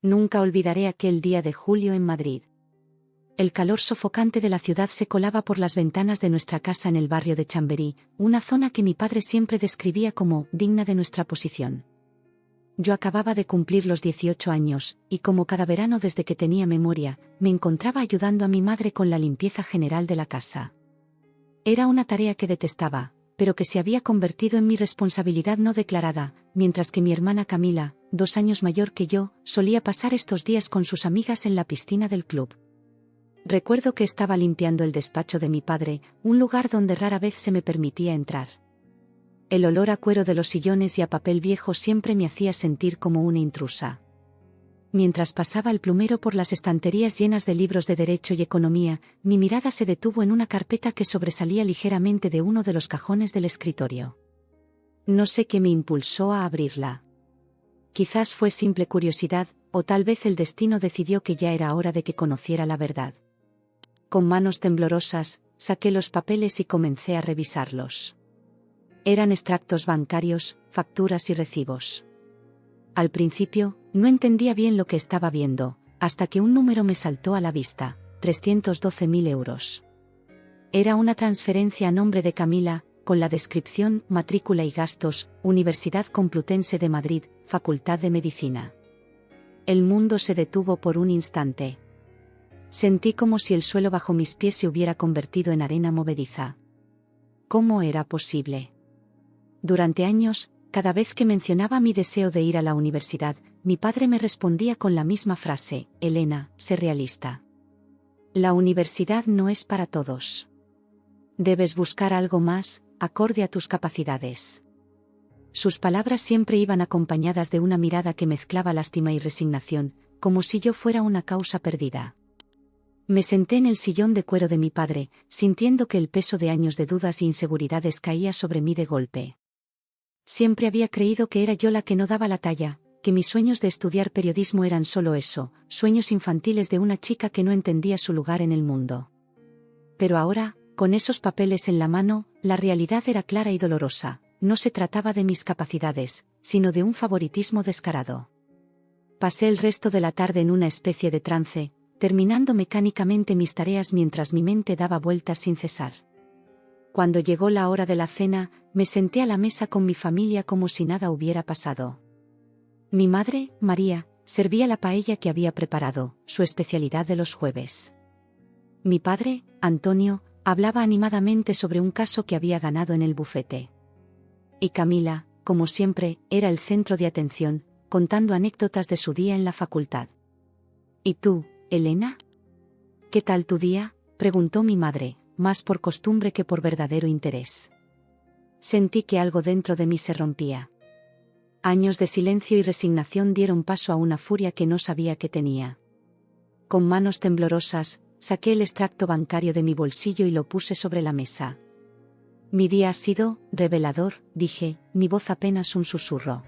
Nunca olvidaré aquel día de julio en Madrid. El calor sofocante de la ciudad se colaba por las ventanas de nuestra casa en el barrio de Chamberí, una zona que mi padre siempre describía como digna de nuestra posición. Yo acababa de cumplir los 18 años, y como cada verano desde que tenía memoria, me encontraba ayudando a mi madre con la limpieza general de la casa. Era una tarea que detestaba, pero que se había convertido en mi responsabilidad no declarada, mientras que mi hermana Camila, 2 años mayor que yo, solía pasar estos días con sus amigas en la piscina del club. Recuerdo que estaba limpiando el despacho de mi padre, un lugar donde rara vez se me permitía entrar. El olor a cuero de los sillones y a papel viejo siempre me hacía sentir como una intrusa. Mientras pasaba el plumero por las estanterías llenas de libros de Derecho y Economía, mi mirada se detuvo en una carpeta que sobresalía ligeramente de uno de los cajones del escritorio. No sé qué me impulsó a abrirla. Quizás fue simple curiosidad, o tal vez el destino decidió que ya era hora de que conociera la verdad. Con manos temblorosas, saqué los papeles y comencé a revisarlos. Eran extractos bancarios, facturas y recibos. Al principio, no entendía bien lo que estaba viendo, hasta que un número me saltó a la vista: 312.000 euros. Era una transferencia a nombre de Camila, con la descripción: matrícula y gastos, Universidad Complutense de Madrid, Facultad de Medicina. El mundo se detuvo por un instante. Sentí como si el suelo bajo mis pies se hubiera convertido en arena movediza. ¿Cómo era posible? Durante años, cada vez que mencionaba mi deseo de ir a la universidad, mi padre me respondía con la misma frase: Elena, sé realista. La universidad no es para todos. Debes buscar algo más, acorde a tus capacidades. Sus palabras siempre iban acompañadas de una mirada que mezclaba lástima y resignación, como si yo fuera una causa perdida. Me senté en el sillón de cuero de mi padre, sintiendo que el peso de años de dudas e inseguridades caía sobre mí de golpe. Siempre había creído que era yo la que no daba la talla, que mis sueños de estudiar periodismo eran solo eso, sueños infantiles de una chica que no entendía su lugar en el mundo. Pero ahora, con esos papeles en la mano, la realidad era clara y dolorosa. No se trataba de mis capacidades, sino de un favoritismo descarado. Pasé el resto de la tarde en una especie de trance, terminando mecánicamente mis tareas mientras mi mente daba vueltas sin cesar. Cuando llegó la hora de la cena, me senté a la mesa con mi familia como si nada hubiera pasado. Mi madre, María, servía la paella que había preparado, su especialidad de los jueves. Mi padre, Antonio, hablaba animadamente sobre un caso que había ganado en el bufete. Y Camila, como siempre, era el centro de atención, contando anécdotas de su día en la facultad. ¿Y tú, Elena? ¿Qué tal tu día?, preguntó mi madre, más por costumbre que por verdadero interés. Sentí que algo dentro de mí se rompía. Años de silencio y resignación dieron paso a una furia que no sabía que tenía. Con manos temblorosas, saqué el extracto bancario de mi bolsillo y lo puse sobre la mesa. Mi día ha sido revelador, dije, mi voz apenas un susurro.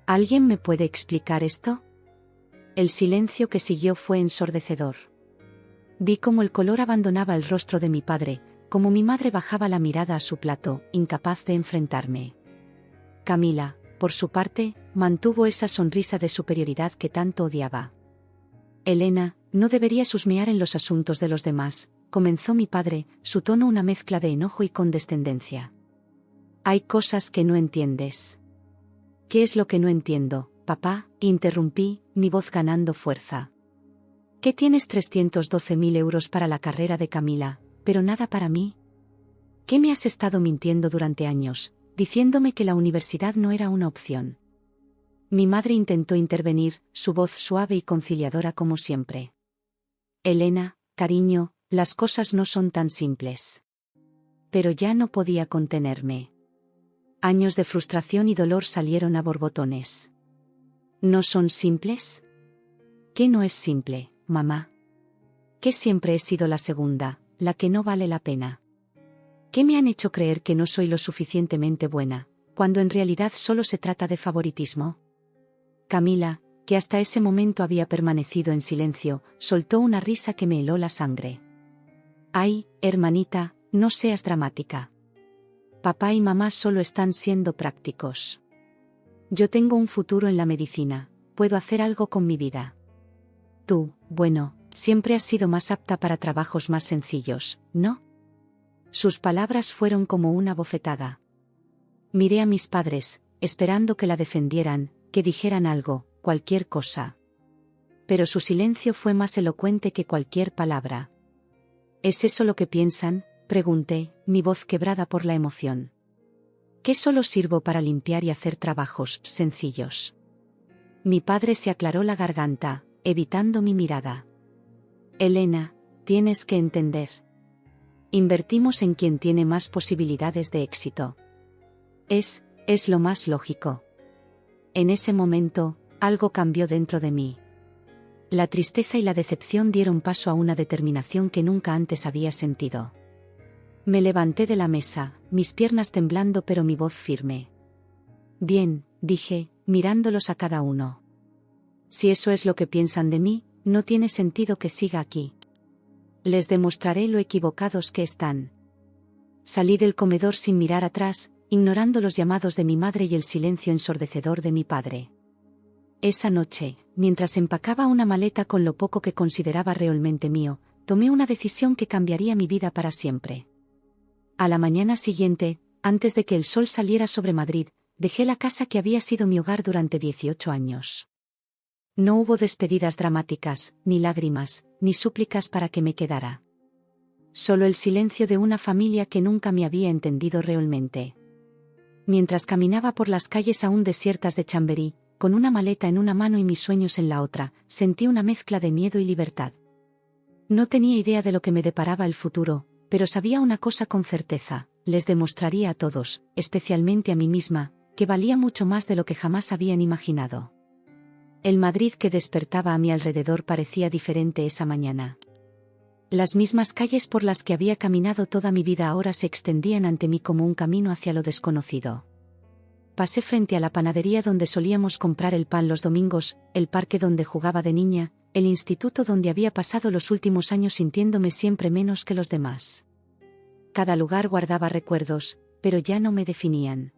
¿Alguien me puede explicar esto? El silencio que siguió fue ensordecedor. Vi cómo el color abandonaba el rostro de mi padre, como mi madre bajaba la mirada a su plato, incapaz de enfrentarme. Camila, por su parte, mantuvo esa sonrisa de superioridad que tanto odiaba. Elena, no deberías husmear en los asuntos de los demás, comenzó mi padre, su tono una mezcla de enojo y condescendencia. Hay cosas que no entiendes. ¿Qué es lo que no entiendo, papá?, interrumpí, mi voz ganando fuerza. ¿Qué tienes 312.000 euros para la carrera de Camila, pero nada para mí? ¿Qué me has estado mintiendo durante años, diciéndome que la universidad no era una opción? Mi madre intentó intervenir, su voz suave y conciliadora como siempre. Elena, cariño, las cosas no son tan simples. Pero ya no podía contenerme. Años de frustración y dolor salieron a borbotones. ¿No son simples? ¿Qué no es simple, mamá? ¿Qué siempre he sido la segunda, la que no vale la pena? ¿Qué me han hecho creer que no soy lo suficientemente buena, cuando en realidad solo se trata de favoritismo? Camila, que hasta ese momento había permanecido en silencio, soltó una risa que me heló la sangre. Ay, hermanita, no seas dramática. Papá y mamá solo están siendo prácticos. Yo tengo un futuro en la medicina, puedo hacer algo con mi vida. Tú, bueno, siempre has sido más apta para trabajos más sencillos, ¿no? Sus palabras fueron como una bofetada. Miré a mis padres, esperando que la defendieran, que dijeran algo, cualquier cosa. Pero su silencio fue más elocuente que cualquier palabra. ¿Es eso lo que piensan?, pregunté, mi voz quebrada por la emoción. ¿Que solo sirvo para limpiar y hacer trabajos sencillos? Mi padre se aclaró la garganta, evitando mi mirada. Elena, tienes que entender. Invertimos en quien tiene más posibilidades de éxito. Es lo más lógico. En ese momento, algo cambió dentro de mí. La tristeza y la decepción dieron paso a una determinación que nunca antes había sentido. Me levanté de la mesa, mis piernas temblando pero mi voz firme. Bien, dije, mirándolos a cada uno. Si eso es lo que piensan de mí, no tiene sentido que siga aquí. Les demostraré lo equivocados que están. Salí del comedor sin mirar atrás, ignorando los llamados de mi madre y el silencio ensordecedor de mi padre. Esa noche, mientras empacaba una maleta con lo poco que consideraba realmente mío, tomé una decisión que cambiaría mi vida para siempre. A la mañana siguiente, antes de que el sol saliera sobre Madrid, dejé la casa que había sido mi hogar durante 18 años. No hubo despedidas dramáticas, ni lágrimas, ni súplicas para que me quedara. Solo el silencio de una familia que nunca me había entendido realmente. Mientras caminaba por las calles aún desiertas de Chamberí, con una maleta en una mano y mis sueños en la otra, sentí una mezcla de miedo y libertad. No tenía idea de lo que me deparaba el futuro, pero sabía una cosa con certeza: les demostraría a todos, especialmente a mí misma, que valía mucho más de lo que jamás habían imaginado. El Madrid que despertaba a mi alrededor parecía diferente esa mañana. Las mismas calles por las que había caminado toda mi vida ahora se extendían ante mí como un camino hacia lo desconocido. Pasé frente a la panadería donde solíamos comprar el pan los domingos, el parque donde jugaba de niña, el instituto donde había pasado los últimos años sintiéndome siempre menos que los demás. Cada lugar guardaba recuerdos, pero ya no me definían.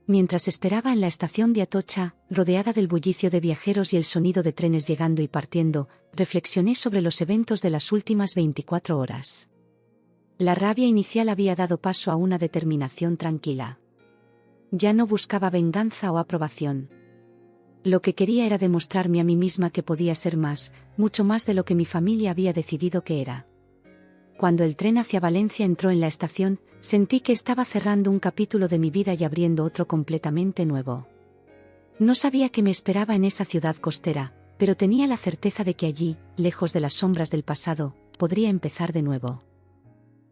Mientras esperaba en la estación de Atocha, rodeada del bullicio de viajeros y el sonido de trenes llegando y partiendo, reflexioné sobre los eventos de las últimas 24 horas. La rabia inicial había dado paso a una determinación tranquila. Ya no buscaba venganza o aprobación. Lo que quería era demostrarme a mí misma que podía ser más, mucho más de lo que mi familia había decidido que era. Cuando el tren hacia Valencia entró en la estación, sentí que estaba cerrando un capítulo de mi vida y abriendo otro completamente nuevo. No sabía qué me esperaba en esa ciudad costera, pero tenía la certeza de que allí, lejos de las sombras del pasado, podría empezar de nuevo.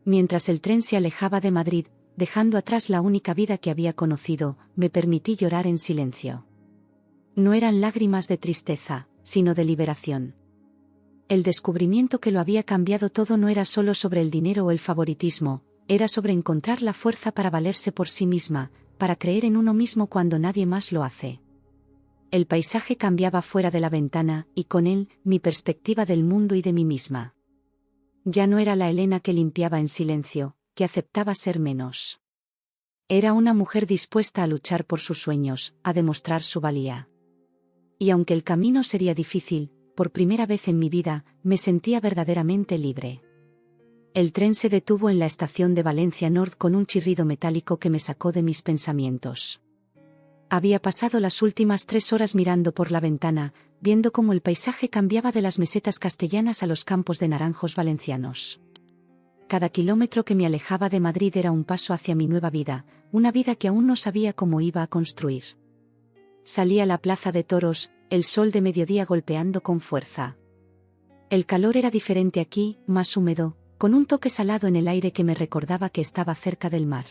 Mientras el tren se alejaba de Madrid, dejando atrás la única vida que había conocido, me permití llorar en silencio. No eran lágrimas de tristeza, sino de liberación. El descubrimiento que lo había cambiado todo no era solo sobre el dinero o el favoritismo, era sobre encontrar la fuerza para valerse por sí misma, para creer en uno mismo cuando nadie más lo hace. El paisaje cambiaba fuera de la ventana, y con él, mi perspectiva del mundo y de mí misma. Ya no era la Elena que limpiaba en silencio, que aceptaba ser menos. Era una mujer dispuesta a luchar por sus sueños, a demostrar su valía. Y aunque el camino sería difícil, por primera vez en mi vida, me sentía verdaderamente libre. El tren se detuvo en la estación de Valencia North con un chirrido metálico que me sacó de mis pensamientos. Había pasado las últimas 3 horas mirando por la ventana, viendo cómo el paisaje cambiaba de las mesetas castellanas a los campos de naranjos valencianos. Cada kilómetro que me alejaba de Madrid era un paso hacia mi nueva vida, una vida que aún no sabía cómo iba a construir. Salí a la plaza de toros, el sol de mediodía golpeando con fuerza. El calor era diferente aquí, más húmedo, con un toque salado en el aire que me recordaba que estaba cerca del mar.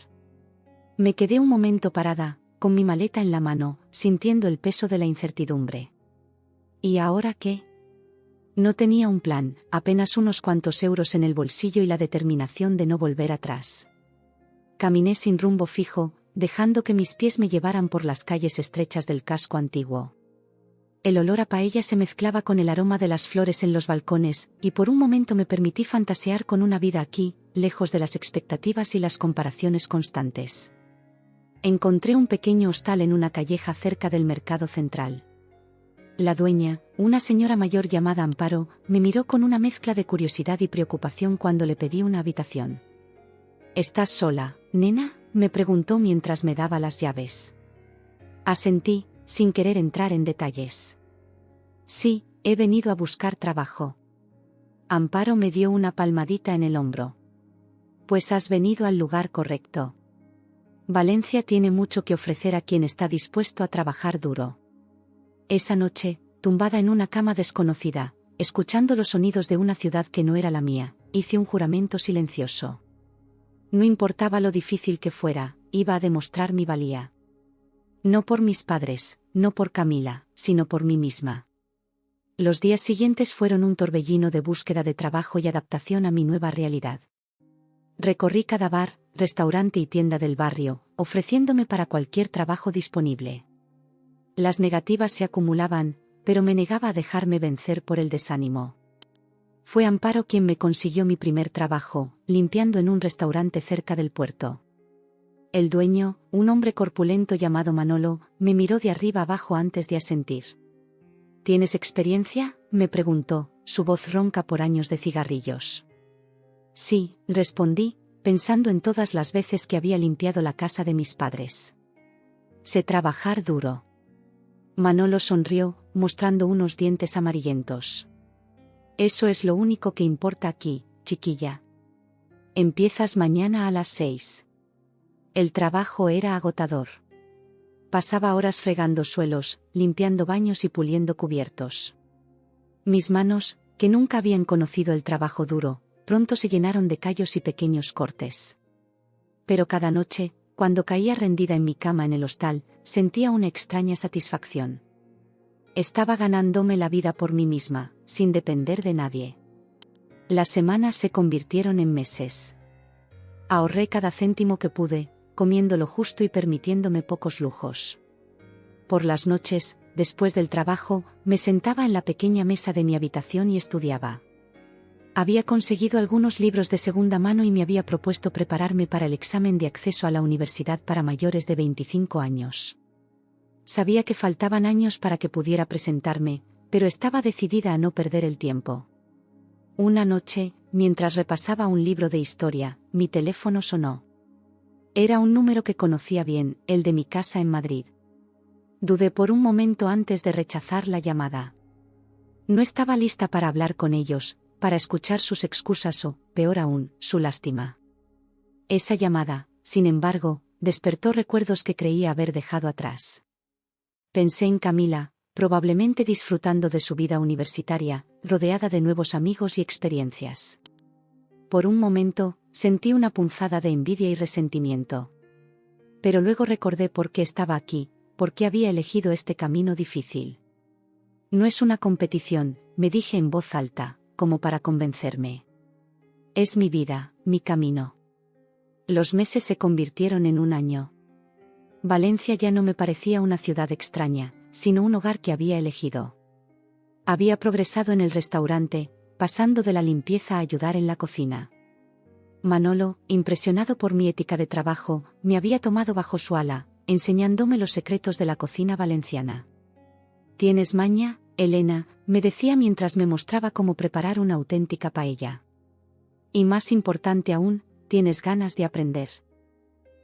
Me quedé un momento parada, con mi maleta en la mano, sintiendo el peso de la incertidumbre. ¿Y ahora qué? No tenía un plan, apenas unos cuantos euros en el bolsillo y la determinación de no volver atrás. Caminé sin rumbo fijo, dejando que mis pies me llevaran por las calles estrechas del casco antiguo. El olor a paella se mezclaba con el aroma de las flores en los balcones, y por un momento me permití fantasear con una vida aquí, lejos de las expectativas y las comparaciones constantes. Encontré un pequeño hostal en una calleja cerca del mercado central. La dueña, una señora mayor llamada Amparo, me miró con una mezcla de curiosidad y preocupación cuando le pedí una habitación. ¿Estás sola, nena?, me preguntó mientras me daba las llaves. Asentí, sin querer entrar en detalles. Sí, he venido a buscar trabajo. Amparo me dio una palmadita en el hombro. Pues has venido al lugar correcto. Valencia tiene mucho que ofrecer a quien está dispuesto a trabajar duro. Esa noche, tumbada en una cama desconocida, escuchando los sonidos de una ciudad que no era la mía, hice un juramento silencioso. No importaba lo difícil que fuera, iba a demostrar mi valía. No por mis padres, no por Camila, sino por mí misma. Los días siguientes fueron un torbellino de búsqueda de trabajo y adaptación a mi nueva realidad. Recorrí cada bar, restaurante y tienda del barrio, ofreciéndome para cualquier trabajo disponible. Las negativas se acumulaban, pero me negaba a dejarme vencer por el desánimo. Fue Amparo quien me consiguió mi primer trabajo, limpiando en un restaurante cerca del puerto. El dueño, un hombre corpulento llamado Manolo, me miró de arriba abajo antes de asentir. ¿Tienes experiencia?, me preguntó, su voz ronca por años de cigarrillos. Sí, respondí, pensando en todas las veces que había limpiado la casa de mis padres. Sé trabajar duro. Manolo sonrió, mostrando unos dientes amarillentos. Eso es lo único que importa aquí, chiquilla. Empiezas mañana a las 6. El trabajo era agotador. Pasaba horas fregando suelos, limpiando baños y puliendo cubiertos. Mis manos, que nunca habían conocido el trabajo duro, pronto se llenaron de callos y pequeños cortes. Pero cada noche, cuando caía rendida en mi cama en el hostal, sentía una extraña satisfacción. Estaba ganándome la vida por mí misma, sin depender de nadie. Las semanas se convirtieron en meses. Ahorré cada céntimo que pude, comiendo lo justo y permitiéndome pocos lujos. Por las noches, después del trabajo, me sentaba en la pequeña mesa de mi habitación y estudiaba. Había conseguido algunos libros de segunda mano y me había propuesto prepararme para el examen de acceso a la universidad para mayores de 25 años. Sabía que faltaban años para que pudiera presentarme, pero estaba decidida a no perder el tiempo. Una noche, mientras repasaba un libro de historia, mi teléfono sonó. Era un número que conocía bien, el de mi casa en Madrid. Dudé por un momento antes de rechazar la llamada. No estaba lista para hablar con ellos, para escuchar sus excusas o, peor aún, su lástima. Esa llamada, sin embargo, despertó recuerdos que creía haber dejado atrás. Pensé en Camila, probablemente disfrutando de su vida universitaria, rodeada de nuevos amigos y experiencias. Por un momento, sentí una punzada de envidia y resentimiento. Pero luego recordé por qué estaba aquí, por qué había elegido este camino difícil. No es una competición, me dije en voz alta, como para convencerme. Es mi vida, mi camino. Los meses se convirtieron en un año. Valencia ya no me parecía una ciudad extraña, sino un hogar que había elegido. Había progresado en el restaurante, pasando de la limpieza a ayudar en la cocina. Manolo, impresionado por mi ética de trabajo, me había tomado bajo su ala, enseñándome los secretos de la cocina valenciana. ¿Tienes maña, Elena?, me decía mientras me mostraba cómo preparar una auténtica paella. Y más importante aún, ¿tienes ganas de aprender?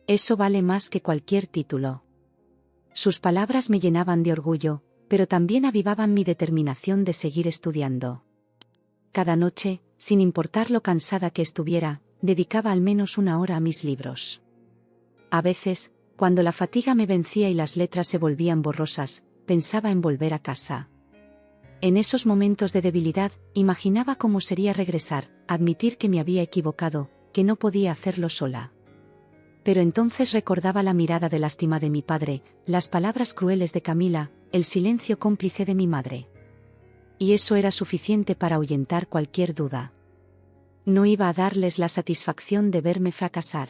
Eso vale más que cualquier título. Sus palabras me llenaban de orgullo, pero también avivaban mi determinación de seguir estudiando. Cada noche, sin importar lo cansada que estuviera, dedicaba al menos una hora a mis libros. A veces, cuando la fatiga me vencía y las letras se volvían borrosas, pensaba en volver a casa. En esos momentos de debilidad, imaginaba cómo sería regresar, admitir que me había equivocado, que no podía hacerlo sola. Pero entonces recordaba la mirada de lástima de mi padre, las palabras crueles de Camila, el silencio cómplice de mi madre. Y eso era suficiente para ahuyentar cualquier duda. No iba a darles la satisfacción de verme fracasar.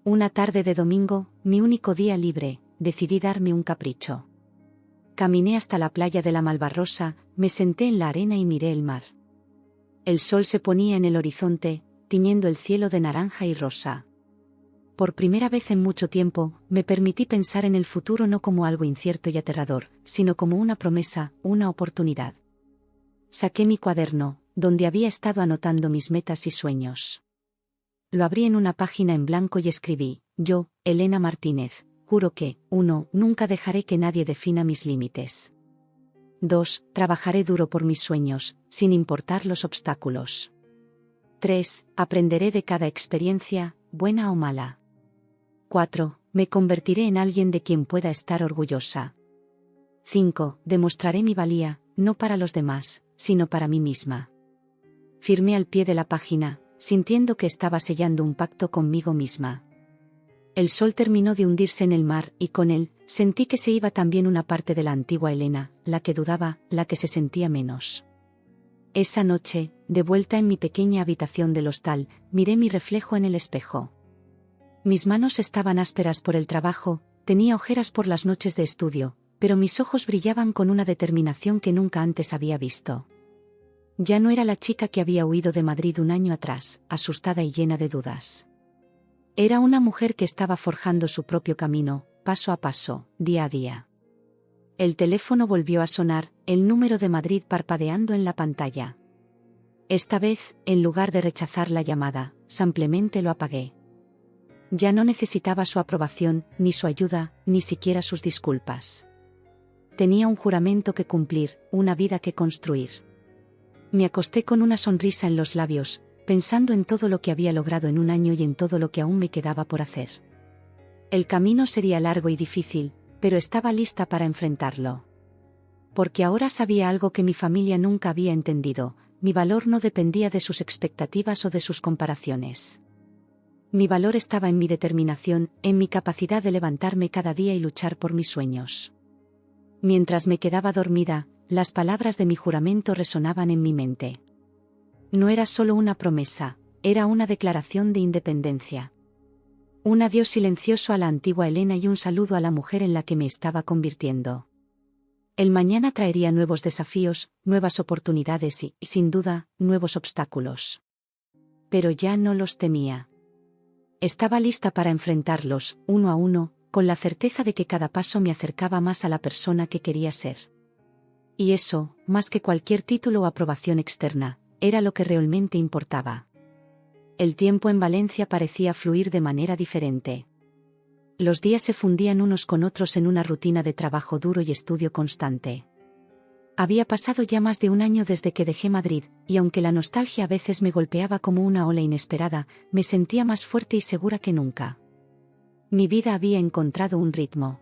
Una tarde de domingo, mi único día libre, decidí darme un capricho. Caminé hasta la playa de la Malvarrosa, me senté en la arena y miré el mar. El sol se ponía en el horizonte, tiñendo el cielo de naranja y rosa. Por primera vez en mucho tiempo, me permití pensar en el futuro no como algo incierto y aterrador, sino como una promesa, una oportunidad. Saqué mi cuaderno, donde había estado anotando mis metas y sueños. Lo abrí en una página en blanco y escribí: yo, Elena Martínez, juro que, 1. Nunca dejaré que nadie defina mis límites. 2. Trabajaré duro por mis sueños, sin importar los obstáculos. 3. Aprenderé de cada experiencia, buena o mala. 4. Me convertiré en alguien de quien pueda estar orgullosa. 5. Demostraré mi valía, no para los demás, sino para mí misma. Firmé al pie de la página, sintiendo que estaba sellando un pacto conmigo misma. El sol terminó de hundirse en el mar y con él, sentí que se iba también una parte de la antigua Elena, la que dudaba, la que se sentía menos. Esa noche, de vuelta en mi pequeña habitación del hostal, miré mi reflejo en el espejo. Mis manos estaban ásperas por el trabajo, tenía ojeras por las noches de estudio, pero mis ojos brillaban con una determinación que nunca antes había visto. Ya no era la chica que había huido de Madrid un año atrás, asustada y llena de dudas. Era una mujer que estaba forjando su propio camino, paso a paso, día a día. El teléfono volvió a sonar, el número de Madrid parpadeando en la pantalla. Esta vez, en lugar de rechazar la llamada, simplemente lo apagué. Ya no necesitaba su aprobación, ni su ayuda, ni siquiera sus disculpas. Tenía un juramento que cumplir, una vida que construir. Me acosté con una sonrisa en los labios, pensando en todo lo que había logrado en un año y en todo lo que aún me quedaba por hacer. El camino sería largo y difícil, pero estaba lista para enfrentarlo. Porque ahora sabía algo que mi familia nunca había entendido: mi valor no dependía de sus expectativas o de sus comparaciones. Mi valor estaba en mi determinación, en mi capacidad de levantarme cada día y luchar por mis sueños. Mientras me quedaba dormida, las palabras de mi juramento resonaban en mi mente. No era solo una promesa, era una declaración de independencia. Un adiós silencioso a la antigua Elena y un saludo a la mujer en la que me estaba convirtiendo. El mañana traería nuevos desafíos, nuevas oportunidades y, sin duda, nuevos obstáculos. Pero ya no los temía. Estaba lista para enfrentarlos, uno a uno, con la certeza de que cada paso me acercaba más a la persona que quería ser. Y eso, más que cualquier título o aprobación externa, era lo que realmente importaba. El tiempo en Valencia parecía fluir de manera diferente. Los días se fundían unos con otros en una rutina de trabajo duro y estudio constante. Había pasado ya más de un año desde que dejé Madrid, y aunque la nostalgia a veces me golpeaba como una ola inesperada, me sentía más fuerte y segura que nunca. Mi vida había encontrado un ritmo.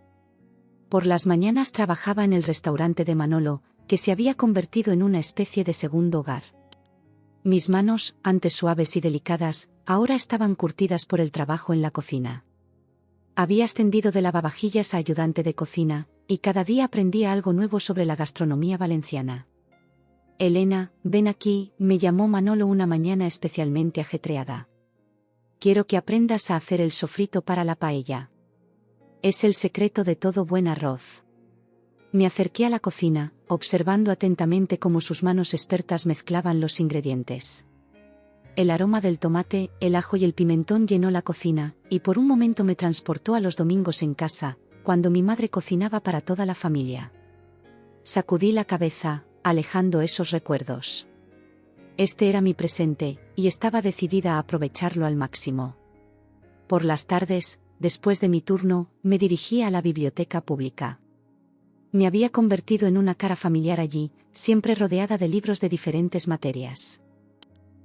Por las mañanas trabajaba en el restaurante de Manolo, que se había convertido en una especie de segundo hogar. Mis manos, antes suaves y delicadas, ahora estaban curtidas por el trabajo en la cocina. Había ascendido de lavavajillas a ayudante de cocina, y cada día aprendía algo nuevo sobre la gastronomía valenciana. Elena, ven aquí, me llamó Manolo una mañana especialmente ajetreada. Quiero que aprendas a hacer el sofrito para la paella. Es el secreto de todo buen arroz. Me acerqué a la cocina, observando atentamente cómo sus manos expertas mezclaban los ingredientes. El aroma del tomate, el ajo y el pimentón llenó la cocina, y por un momento me transportó a los domingos en casa, cuando mi madre cocinaba para toda la familia. Sacudí la cabeza, alejando esos recuerdos. Este era mi presente, y estaba decidida a aprovecharlo al máximo. Por las tardes, después de mi turno, me dirigía a la biblioteca pública. Me había convertido en una cara familiar allí, siempre rodeada de libros de diferentes materias.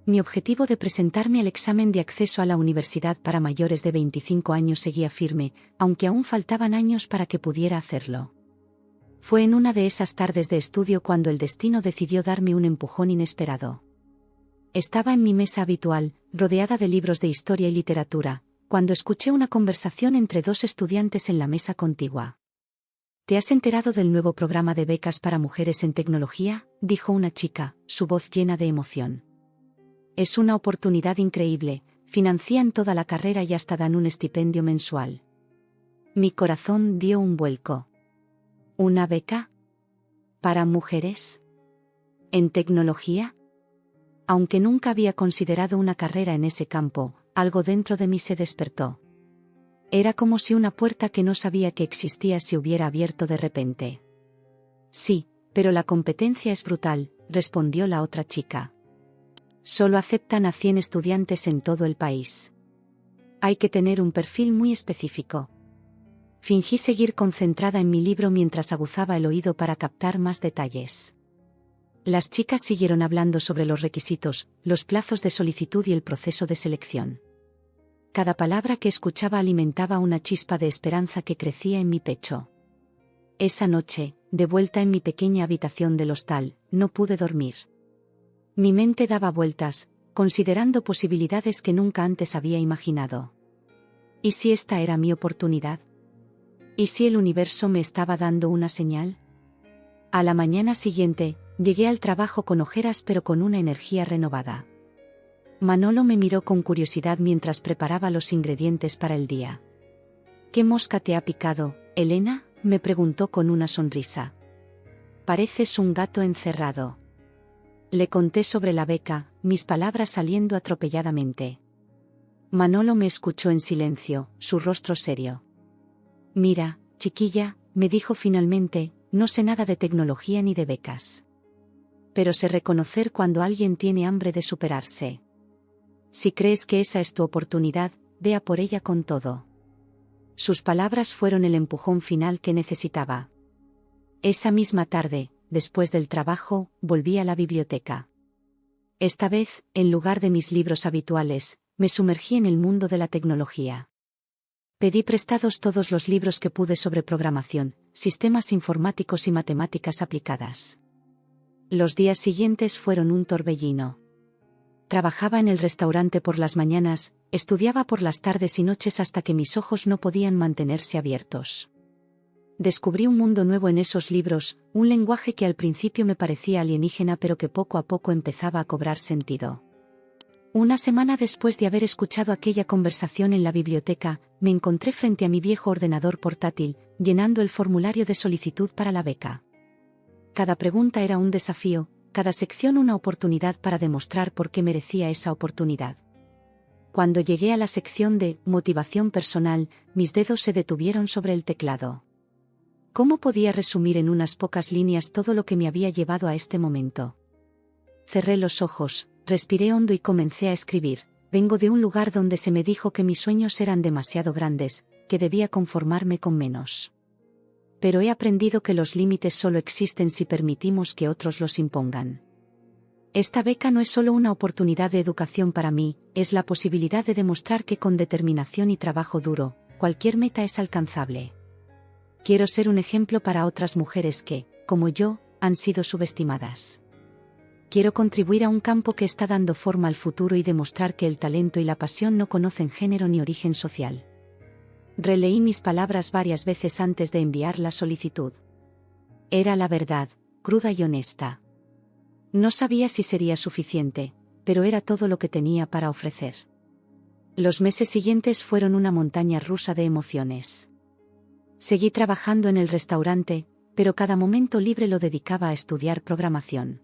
Mi objetivo de presentarme al examen de acceso a la universidad para mayores de 25 años seguía firme, aunque aún faltaban años para que pudiera hacerlo. Fue en una de esas tardes de estudio cuando el destino decidió darme un empujón inesperado. Estaba en mi mesa habitual, rodeada de libros de historia y literatura, cuando escuché una conversación entre dos estudiantes en la mesa contigua. ¿Te has enterado del nuevo programa de becas para mujeres en tecnología?, dijo una chica, su voz llena de emoción. Es una oportunidad increíble, financian toda la carrera y hasta dan un estipendio mensual. Mi corazón dio un vuelco. ¿Una beca? ¿Para mujeres? ¿En tecnología? Aunque nunca había considerado una carrera en ese campo, algo dentro de mí se despertó. Era como si una puerta que no sabía que existía se hubiera abierto de repente. Sí, pero la competencia es brutal, respondió la otra chica. Solo aceptan a 100 estudiantes en todo el país. Hay que tener un perfil muy específico. Fingí seguir concentrada en mi libro mientras aguzaba el oído para captar más detalles. Las chicas siguieron hablando sobre los requisitos, los plazos de solicitud y el proceso de selección. Cada palabra que escuchaba alimentaba una chispa de esperanza que crecía en mi pecho. Esa noche, de vuelta en mi pequeña habitación del hostal, no pude dormir. Mi mente daba vueltas, considerando posibilidades que nunca antes había imaginado. ¿Y si esta era mi oportunidad? ¿Y si el universo me estaba dando una señal? A la mañana siguiente, llegué al trabajo con ojeras pero con una energía renovada. Manolo me miró con curiosidad mientras preparaba los ingredientes para el día. ¿Qué mosca te ha picado, Elena?, me preguntó con una sonrisa. Pareces un gato encerrado. Le conté sobre la beca, mis palabras saliendo atropelladamente. Manolo me escuchó en silencio, su rostro serio. Mira, chiquilla, me dijo finalmente, no sé nada de tecnología ni de becas. Pero sé reconocer cuando alguien tiene hambre de superarse. Si crees que esa es tu oportunidad, ve a por ella con todo. Sus palabras fueron el empujón final que necesitaba. Esa misma tarde, después del trabajo, volví a la biblioteca. Esta vez, en lugar de mis libros habituales, me sumergí en el mundo de la tecnología. Pedí prestados todos los libros que pude sobre programación, sistemas informáticos y matemáticas aplicadas. Los días siguientes fueron un torbellino. Trabajaba en el restaurante por las mañanas, estudiaba por las tardes y noches hasta que mis ojos no podían mantenerse abiertos. Descubrí un mundo nuevo en esos libros, un lenguaje que al principio me parecía alienígena pero que poco a poco empezaba a cobrar sentido. Una semana después de haber escuchado aquella conversación en la biblioteca, me encontré frente a mi viejo ordenador portátil, llenando el formulario de solicitud para la beca. Cada pregunta era un desafío, cada sección una oportunidad para demostrar por qué merecía esa oportunidad. Cuando llegué a la sección de motivación personal, mis dedos se detuvieron sobre el teclado. ¿Cómo podía resumir en unas pocas líneas todo lo que me había llevado a este momento? Cerré los ojos, respiré hondo y comencé a escribir. Vengo de un lugar donde se me dijo que mis sueños eran demasiado grandes, que debía conformarme con menos. Pero he aprendido que los límites solo existen si permitimos que otros los impongan. Esta beca no es solo una oportunidad de educación para mí, es la posibilidad de demostrar que con determinación y trabajo duro, cualquier meta es alcanzable. Quiero ser un ejemplo para otras mujeres que, como yo, han sido subestimadas. Quiero contribuir a un campo que está dando forma al futuro y demostrar que el talento y la pasión no conocen género ni origen social. Releí mis palabras varias veces antes de enviar la solicitud. Era la verdad, cruda y honesta. No sabía si sería suficiente, pero era todo lo que tenía para ofrecer. Los meses siguientes fueron una montaña rusa de emociones. Seguí trabajando en el restaurante, pero cada momento libre lo dedicaba a estudiar programación.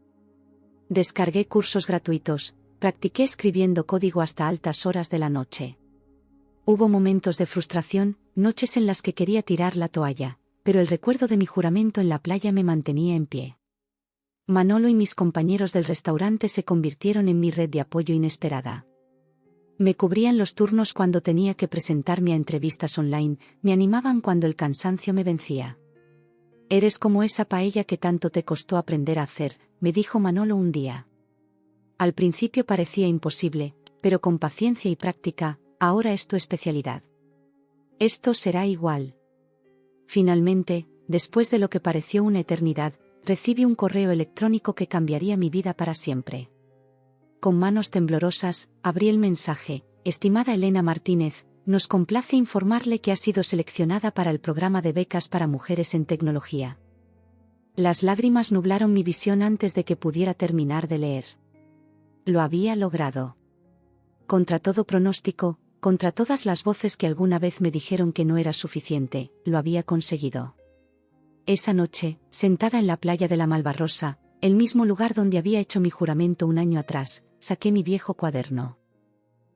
Descargué cursos gratuitos, practiqué escribiendo código hasta altas horas de la noche. Hubo momentos de frustración, noches en las que quería tirar la toalla, pero el recuerdo de mi juramento en la playa me mantenía en pie. Manolo y mis compañeros del restaurante se convirtieron en mi red de apoyo inesperada. Me cubrían los turnos cuando tenía que presentarme a entrevistas online, me animaban cuando el cansancio me vencía. Eres como esa paella que tanto te costó aprender a hacer, me dijo Manolo un día. Al principio parecía imposible, pero con paciencia y práctica, ahora es tu especialidad. Esto será igual. Finalmente, después de lo que pareció una eternidad, recibí un correo electrónico que cambiaría mi vida para siempre. Con manos temblorosas, abrí el mensaje. Estimada Elena Martínez, nos complace informarle que ha sido seleccionada para el programa de becas para mujeres en tecnología. Las lágrimas nublaron mi visión antes de que pudiera terminar de leer. Lo había logrado. Contra todo pronóstico, contra todas las voces que alguna vez me dijeron que no era suficiente, lo había conseguido. Esa noche, sentada en la playa de la Malvarrosa, el mismo lugar donde había hecho mi juramento un año atrás, saqué mi viejo cuaderno.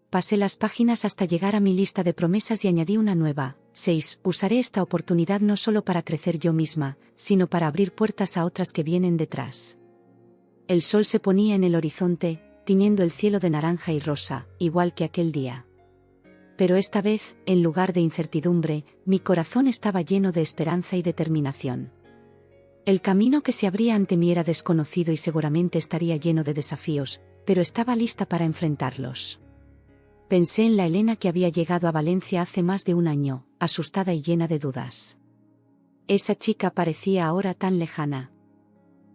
pasé las páginas hasta llegar a mi lista de promesas y añadí una nueva. 6. Usaré esta oportunidad no solo para crecer yo misma, sino para abrir puertas a otras que vienen detrás. El sol se ponía en el horizonte, tiñendo el cielo de naranja y rosa, igual que aquel día. Pero esta vez, en lugar de incertidumbre, mi corazón estaba lleno de esperanza y determinación. El camino que se abría ante mí era desconocido y seguramente estaría lleno de desafíos, pero estaba lista para enfrentarlos. Pensé en la Elena que había llegado a Valencia hace más de un año, asustada y llena de dudas. Esa chica parecía ahora tan lejana.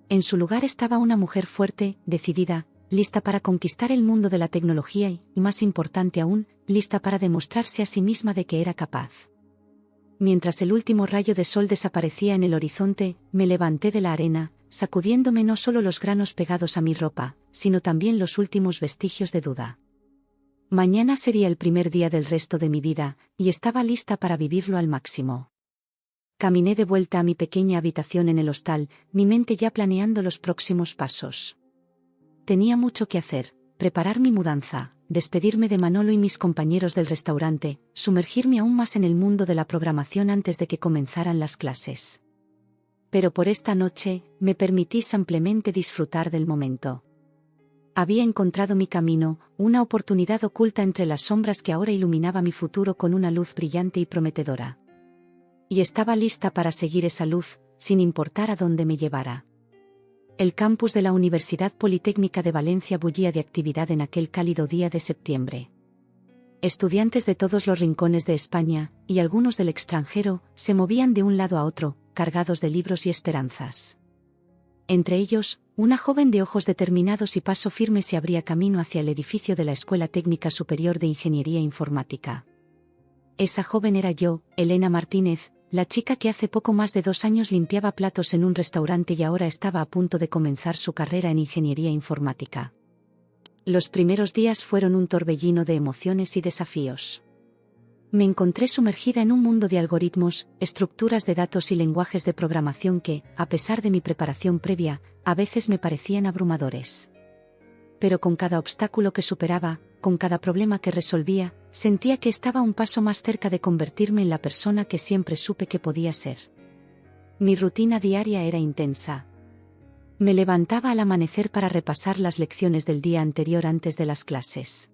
En su lugar estaba una mujer fuerte, decidida, lista para conquistar el mundo de la tecnología y, más importante aún, lista para demostrarse a sí misma de que era capaz. Mientras el último rayo de sol desaparecía en el horizonte, me levanté de la arena, sacudiéndome no solo los granos pegados a mi ropa, sino también los últimos vestigios de duda. Mañana sería el primer día del resto de mi vida, y estaba lista para vivirlo al máximo. Caminé de vuelta a mi pequeña habitación en el hostal, mi mente ya planeando los próximos pasos. Tenía mucho que hacer: preparar mi mudanza, despedirme de Manolo y mis compañeros del restaurante, sumergirme aún más en el mundo de la programación antes de que comenzaran las clases. Pero por esta noche, me permití simplemente disfrutar del momento. Había encontrado mi camino, una oportunidad oculta entre las sombras que ahora iluminaba mi futuro con una luz brillante y prometedora. Y estaba lista para seguir esa luz, sin importar a dónde me llevara. El campus de la Universidad Politécnica de Valencia bullía de actividad en aquel cálido día de septiembre. Estudiantes de todos los rincones de España, y algunos del extranjero, se movían de un lado a otro, cargados de libros y esperanzas. Entre ellos, una joven de ojos determinados y paso firme se abría camino hacia el edificio de la Escuela Técnica Superior de Ingeniería Informática. Esa joven era yo, Elena Martínez, la chica que hace poco más de 2 años limpiaba platos en un restaurante y ahora estaba a punto de comenzar su carrera en ingeniería informática. Los primeros días fueron un torbellino de emociones y desafíos. Me encontré sumergida en un mundo de algoritmos, estructuras de datos y lenguajes de programación que, a pesar de mi preparación previa, a veces me parecían abrumadores. Pero con cada obstáculo que superaba, con cada problema que resolvía, sentía que estaba un paso más cerca de convertirme en la persona que siempre supe que podía ser. Mi rutina diaria era intensa. Me levantaba al amanecer para repasar las lecciones del día anterior antes de las clases.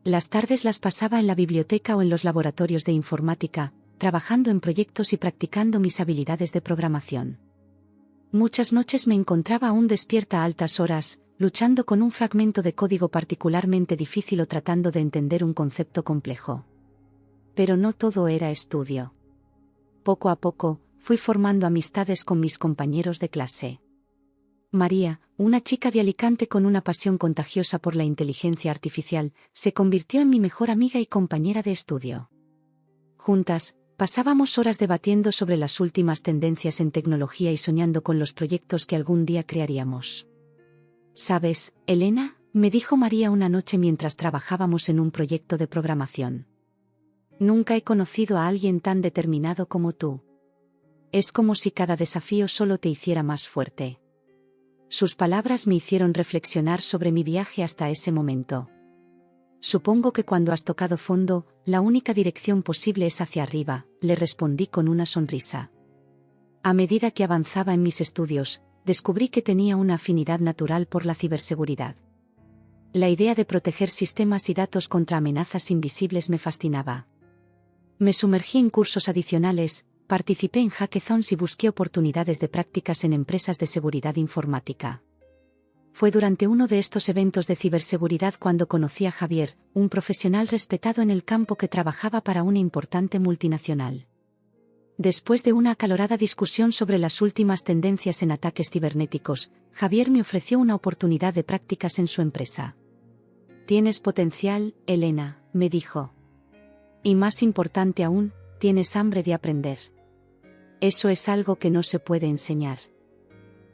Las tardes las pasaba en la biblioteca o en los laboratorios de informática, trabajando en proyectos y practicando mis habilidades de programación. Muchas noches me encontraba aún despierta a altas horas, luchando con un fragmento de código particularmente difícil o tratando de entender un concepto complejo. Pero no todo era estudio. Poco a poco, fui formando amistades con mis compañeros de clase. María, una chica de Alicante con una pasión contagiosa por la inteligencia artificial, se convirtió en mi mejor amiga y compañera de estudio. Juntas, pasábamos horas debatiendo sobre las últimas tendencias en tecnología y soñando con los proyectos que algún día crearíamos. ¿Sabes, Elena?, me dijo María una noche mientras trabajábamos en un proyecto de programación. Nunca he conocido a alguien tan determinado como tú. Es como si cada desafío solo te hiciera más fuerte. Sus palabras me hicieron reflexionar sobre mi viaje hasta ese momento. Supongo que cuando has tocado fondo, la única dirección posible es hacia arriba, le respondí con una sonrisa. A medida que avanzaba en mis estudios, descubrí que tenía una afinidad natural por la ciberseguridad. La idea de proteger sistemas y datos contra amenazas invisibles me fascinaba. Me sumergí en cursos adicionales, participé en hackathons y busqué oportunidades de prácticas en empresas de seguridad informática. Fue durante uno de estos eventos de ciberseguridad cuando conocí a Javier, un profesional respetado en el campo que trabajaba para una importante multinacional. Después de una acalorada discusión sobre las últimas tendencias en ataques cibernéticos, Javier me ofreció una oportunidad de prácticas en su empresa. «Tienes potencial, Elena», me dijo. «Y más importante aún, tienes hambre de aprender. Eso es algo que no se puede enseñar».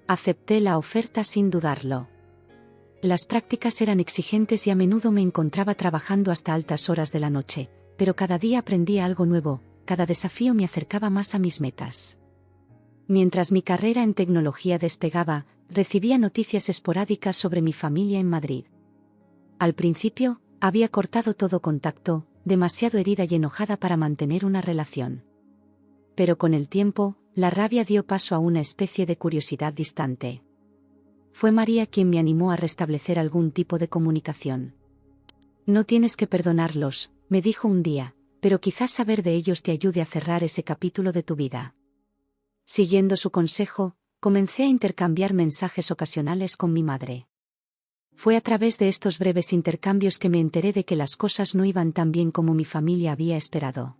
Acepté la oferta sin dudarlo. Las prácticas eran exigentes y a menudo me encontraba trabajando hasta altas horas de la noche, pero cada día aprendía algo nuevo. Cada desafío me acercaba más a mis metas. Mientras mi carrera en tecnología despegaba, recibía noticias esporádicas sobre mi familia en Madrid. Al principio, Había cortado todo contacto, demasiado herida y enojada para mantener una relación. Pero con el tiempo, la rabia dio paso a una especie de curiosidad distante. Fue María quien me animó a restablecer algún tipo de comunicación. No tienes que perdonarlos, me dijo un día, pero quizás saber de ellos te ayude a cerrar ese capítulo de tu vida. Siguiendo su consejo, comencé a intercambiar mensajes ocasionales con mi madre. Fue a través de estos breves intercambios que me enteré de que las cosas no iban tan bien como mi familia había esperado.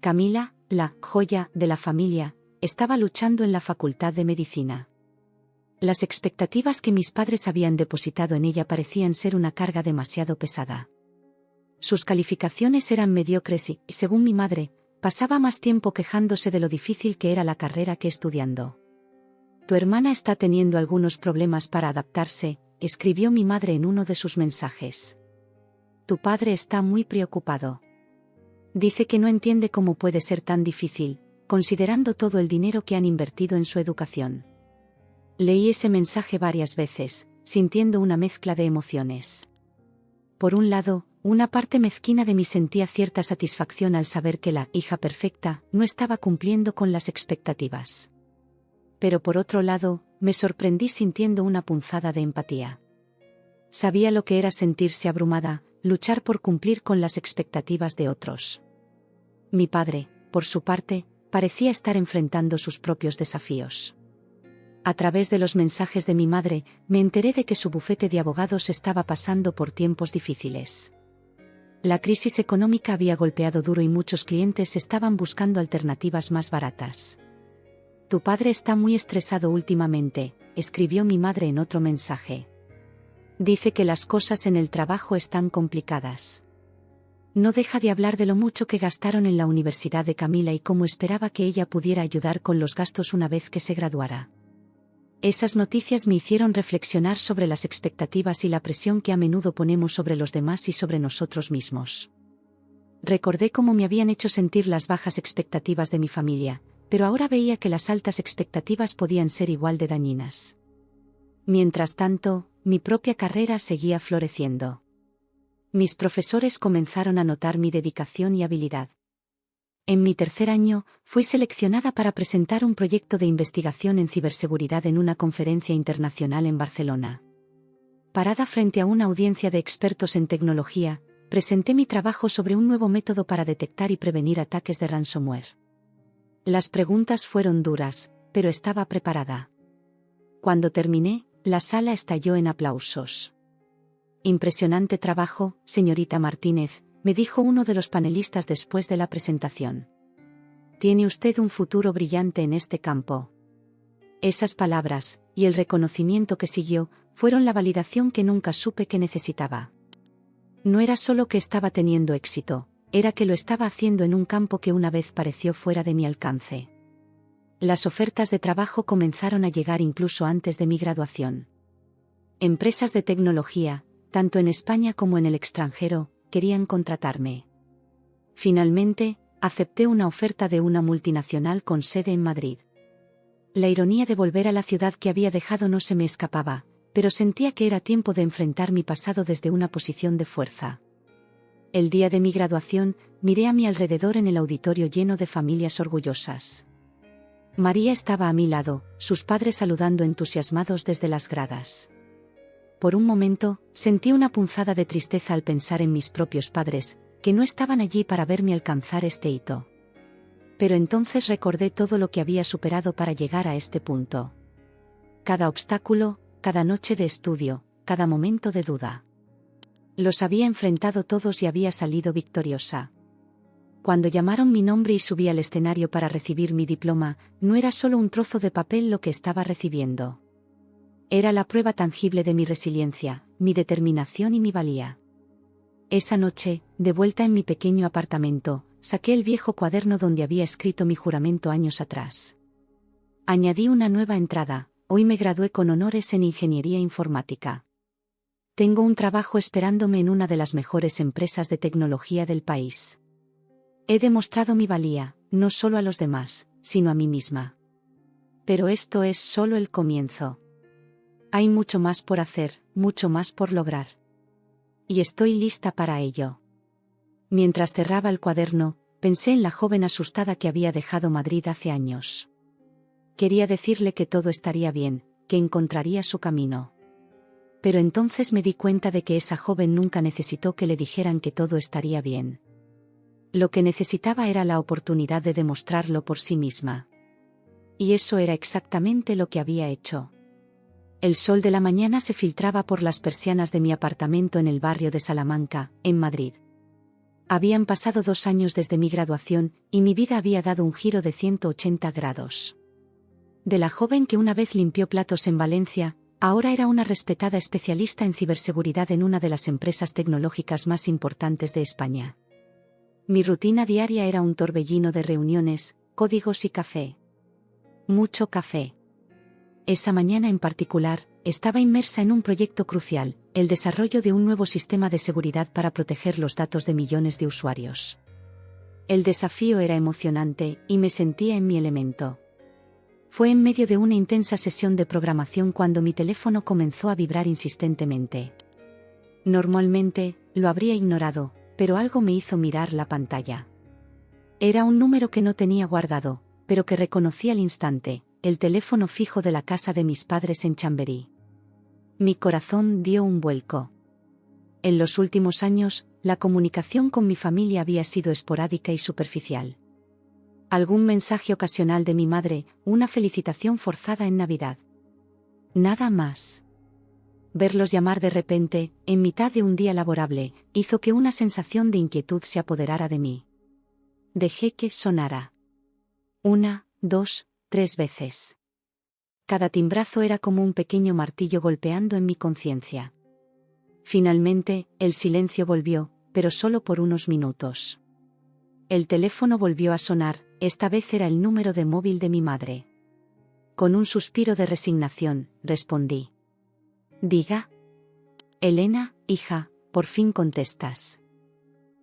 Camila, la joya de la familia, estaba luchando en la Facultad de Medicina. Las expectativas que mis padres habían depositado en ella parecían ser una carga demasiado pesada. Sus calificaciones eran mediocres y, según mi madre, pasaba más tiempo quejándose de lo difícil que era la carrera que estudiando. Tu hermana está teniendo algunos problemas para adaptarse, escribió mi madre en uno de sus mensajes. Tu padre está muy preocupado. Dice que no entiende cómo puede ser tan difícil, considerando todo el dinero que han invertido en su educación. Leí ese mensaje varias veces, sintiendo una mezcla de emociones. Por un lado, una parte mezquina de mí sentía cierta satisfacción al saber que la hija perfecta no estaba cumpliendo con las expectativas. Pero por otro lado, me sorprendí sintiendo una punzada de empatía. Sabía lo que era sentirse abrumada, luchar por cumplir con las expectativas de otros. Mi padre, por su parte, parecía estar enfrentando sus propios desafíos. A través de los mensajes de mi madre, me enteré de que su bufete de abogados estaba pasando por tiempos difíciles. La crisis económica había golpeado duro y muchos clientes estaban buscando alternativas más baratas. Tu padre está muy estresado últimamente, escribió mi madre en otro mensaje. Dice que las cosas en el trabajo están complicadas. No deja de hablar de lo mucho que gastaron en la universidad de Camila y cómo esperaba que ella pudiera ayudar con los gastos una vez que se graduara. Esas noticias me hicieron reflexionar sobre las expectativas y la presión que a menudo ponemos sobre los demás y sobre nosotros mismos. Recordé cómo me habían hecho sentir las bajas expectativas de mi familia, pero ahora veía que las altas expectativas podían ser igual de dañinas. Mientras tanto, mi propia carrera seguía floreciendo. Mis profesores comenzaron a notar mi dedicación y habilidad. En mi tercer año, fui seleccionada para presentar un proyecto de investigación en ciberseguridad en una conferencia internacional en Barcelona. Parada frente a una audiencia de expertos en tecnología, presenté mi trabajo sobre un nuevo método para detectar y prevenir ataques de ransomware. Las preguntas fueron duras, pero estaba preparada. Cuando terminé, la sala estalló en aplausos. Impresionante trabajo, señorita Martínez, me dijo uno de los panelistas después de la presentación. Tiene usted un futuro brillante en este campo. Esas palabras, y el reconocimiento que siguió, fueron la validación que nunca supe que necesitaba. No era solo que estaba teniendo éxito, era que lo estaba haciendo en un campo que una vez pareció fuera de mi alcance. Las ofertas de trabajo comenzaron a llegar incluso antes de mi graduación. Empresas de tecnología, tanto en España como en el extranjero, querían contratarme. Finalmente, acepté una oferta de una multinacional con sede en Madrid. La ironía de volver a la ciudad que había dejado no se me escapaba, pero sentía que era tiempo de enfrentar mi pasado desde una posición de fuerza. El día de mi graduación, miré a mi alrededor en el auditorio lleno de familias orgullosas. María estaba a mi lado, sus padres saludando entusiasmados desde las gradas. Por un momento, sentí una punzada de tristeza al pensar en mis propios padres, que no estaban allí para verme alcanzar este hito. Pero entonces recordé todo lo que había superado para llegar a este punto. Cada obstáculo, cada noche de estudio, cada momento de duda. Los había enfrentado todos y había salido victoriosa. Cuando llamaron mi nombre y subí al escenario para recibir mi diploma, no era solo un trozo de papel lo que estaba recibiendo. Era la prueba tangible de mi resiliencia, mi determinación y mi valía. Esa noche, de vuelta en mi pequeño apartamento, saqué el viejo cuaderno donde había escrito mi juramento años atrás. Añadí una nueva entrada: hoy me gradué con honores en ingeniería informática. Tengo un trabajo esperándome en una de las mejores empresas de tecnología del país. He demostrado mi valía, no solo a los demás, sino a mí misma. Pero esto es solo el comienzo. Hay mucho más por hacer, mucho más por lograr. Y estoy lista para ello. Mientras cerraba el cuaderno, pensé en la joven asustada que había dejado Madrid hace años. Quería decirle que todo estaría bien, que encontraría su camino. Pero entonces me di cuenta de que esa joven nunca necesitó que le dijeran que todo estaría bien. Lo que necesitaba era la oportunidad de demostrarlo por sí misma. Y eso era exactamente lo que había hecho. El sol de la mañana se filtraba por las persianas de mi apartamento en el barrio de Salamanca, en Madrid. Habían pasado 2 años desde mi graduación, y mi vida había dado un giro de 180 grados. De la joven que una vez limpió platos en Valencia, ahora era una respetada especialista en ciberseguridad en una de las empresas tecnológicas más importantes de España. Mi rutina diaria era un torbellino de reuniones, códigos y café. Mucho café. Esa mañana en particular, estaba inmersa en un proyecto crucial, el desarrollo de un nuevo sistema de seguridad para proteger los datos de millones de usuarios. El desafío era emocionante, y me sentía en mi elemento. Fue en medio de una intensa sesión de programación cuando mi teléfono comenzó a vibrar insistentemente. Normalmente, lo habría ignorado, pero algo me hizo mirar la pantalla. Era un número que no tenía guardado, pero que reconocí al instante, el teléfono fijo de la casa de mis padres en Chamberí. Mi corazón dio un vuelco. En los últimos años, la comunicación con mi familia había sido esporádica y superficial. Algún mensaje ocasional de mi madre, una felicitación forzada en Navidad. Nada más. Verlos llamar de repente, en mitad de un día laborable, hizo que una sensación de inquietud se apoderara de mí. Dejé que sonara. 1, 2, 3 veces. Cada timbrazo era como un pequeño martillo golpeando en mi conciencia. Finalmente, el silencio volvió, pero solo por unos minutos. El teléfono volvió a sonar, esta vez era el número de móvil de mi madre. Con un suspiro de resignación, respondí. Diga. Elena, hija, por fin contestas.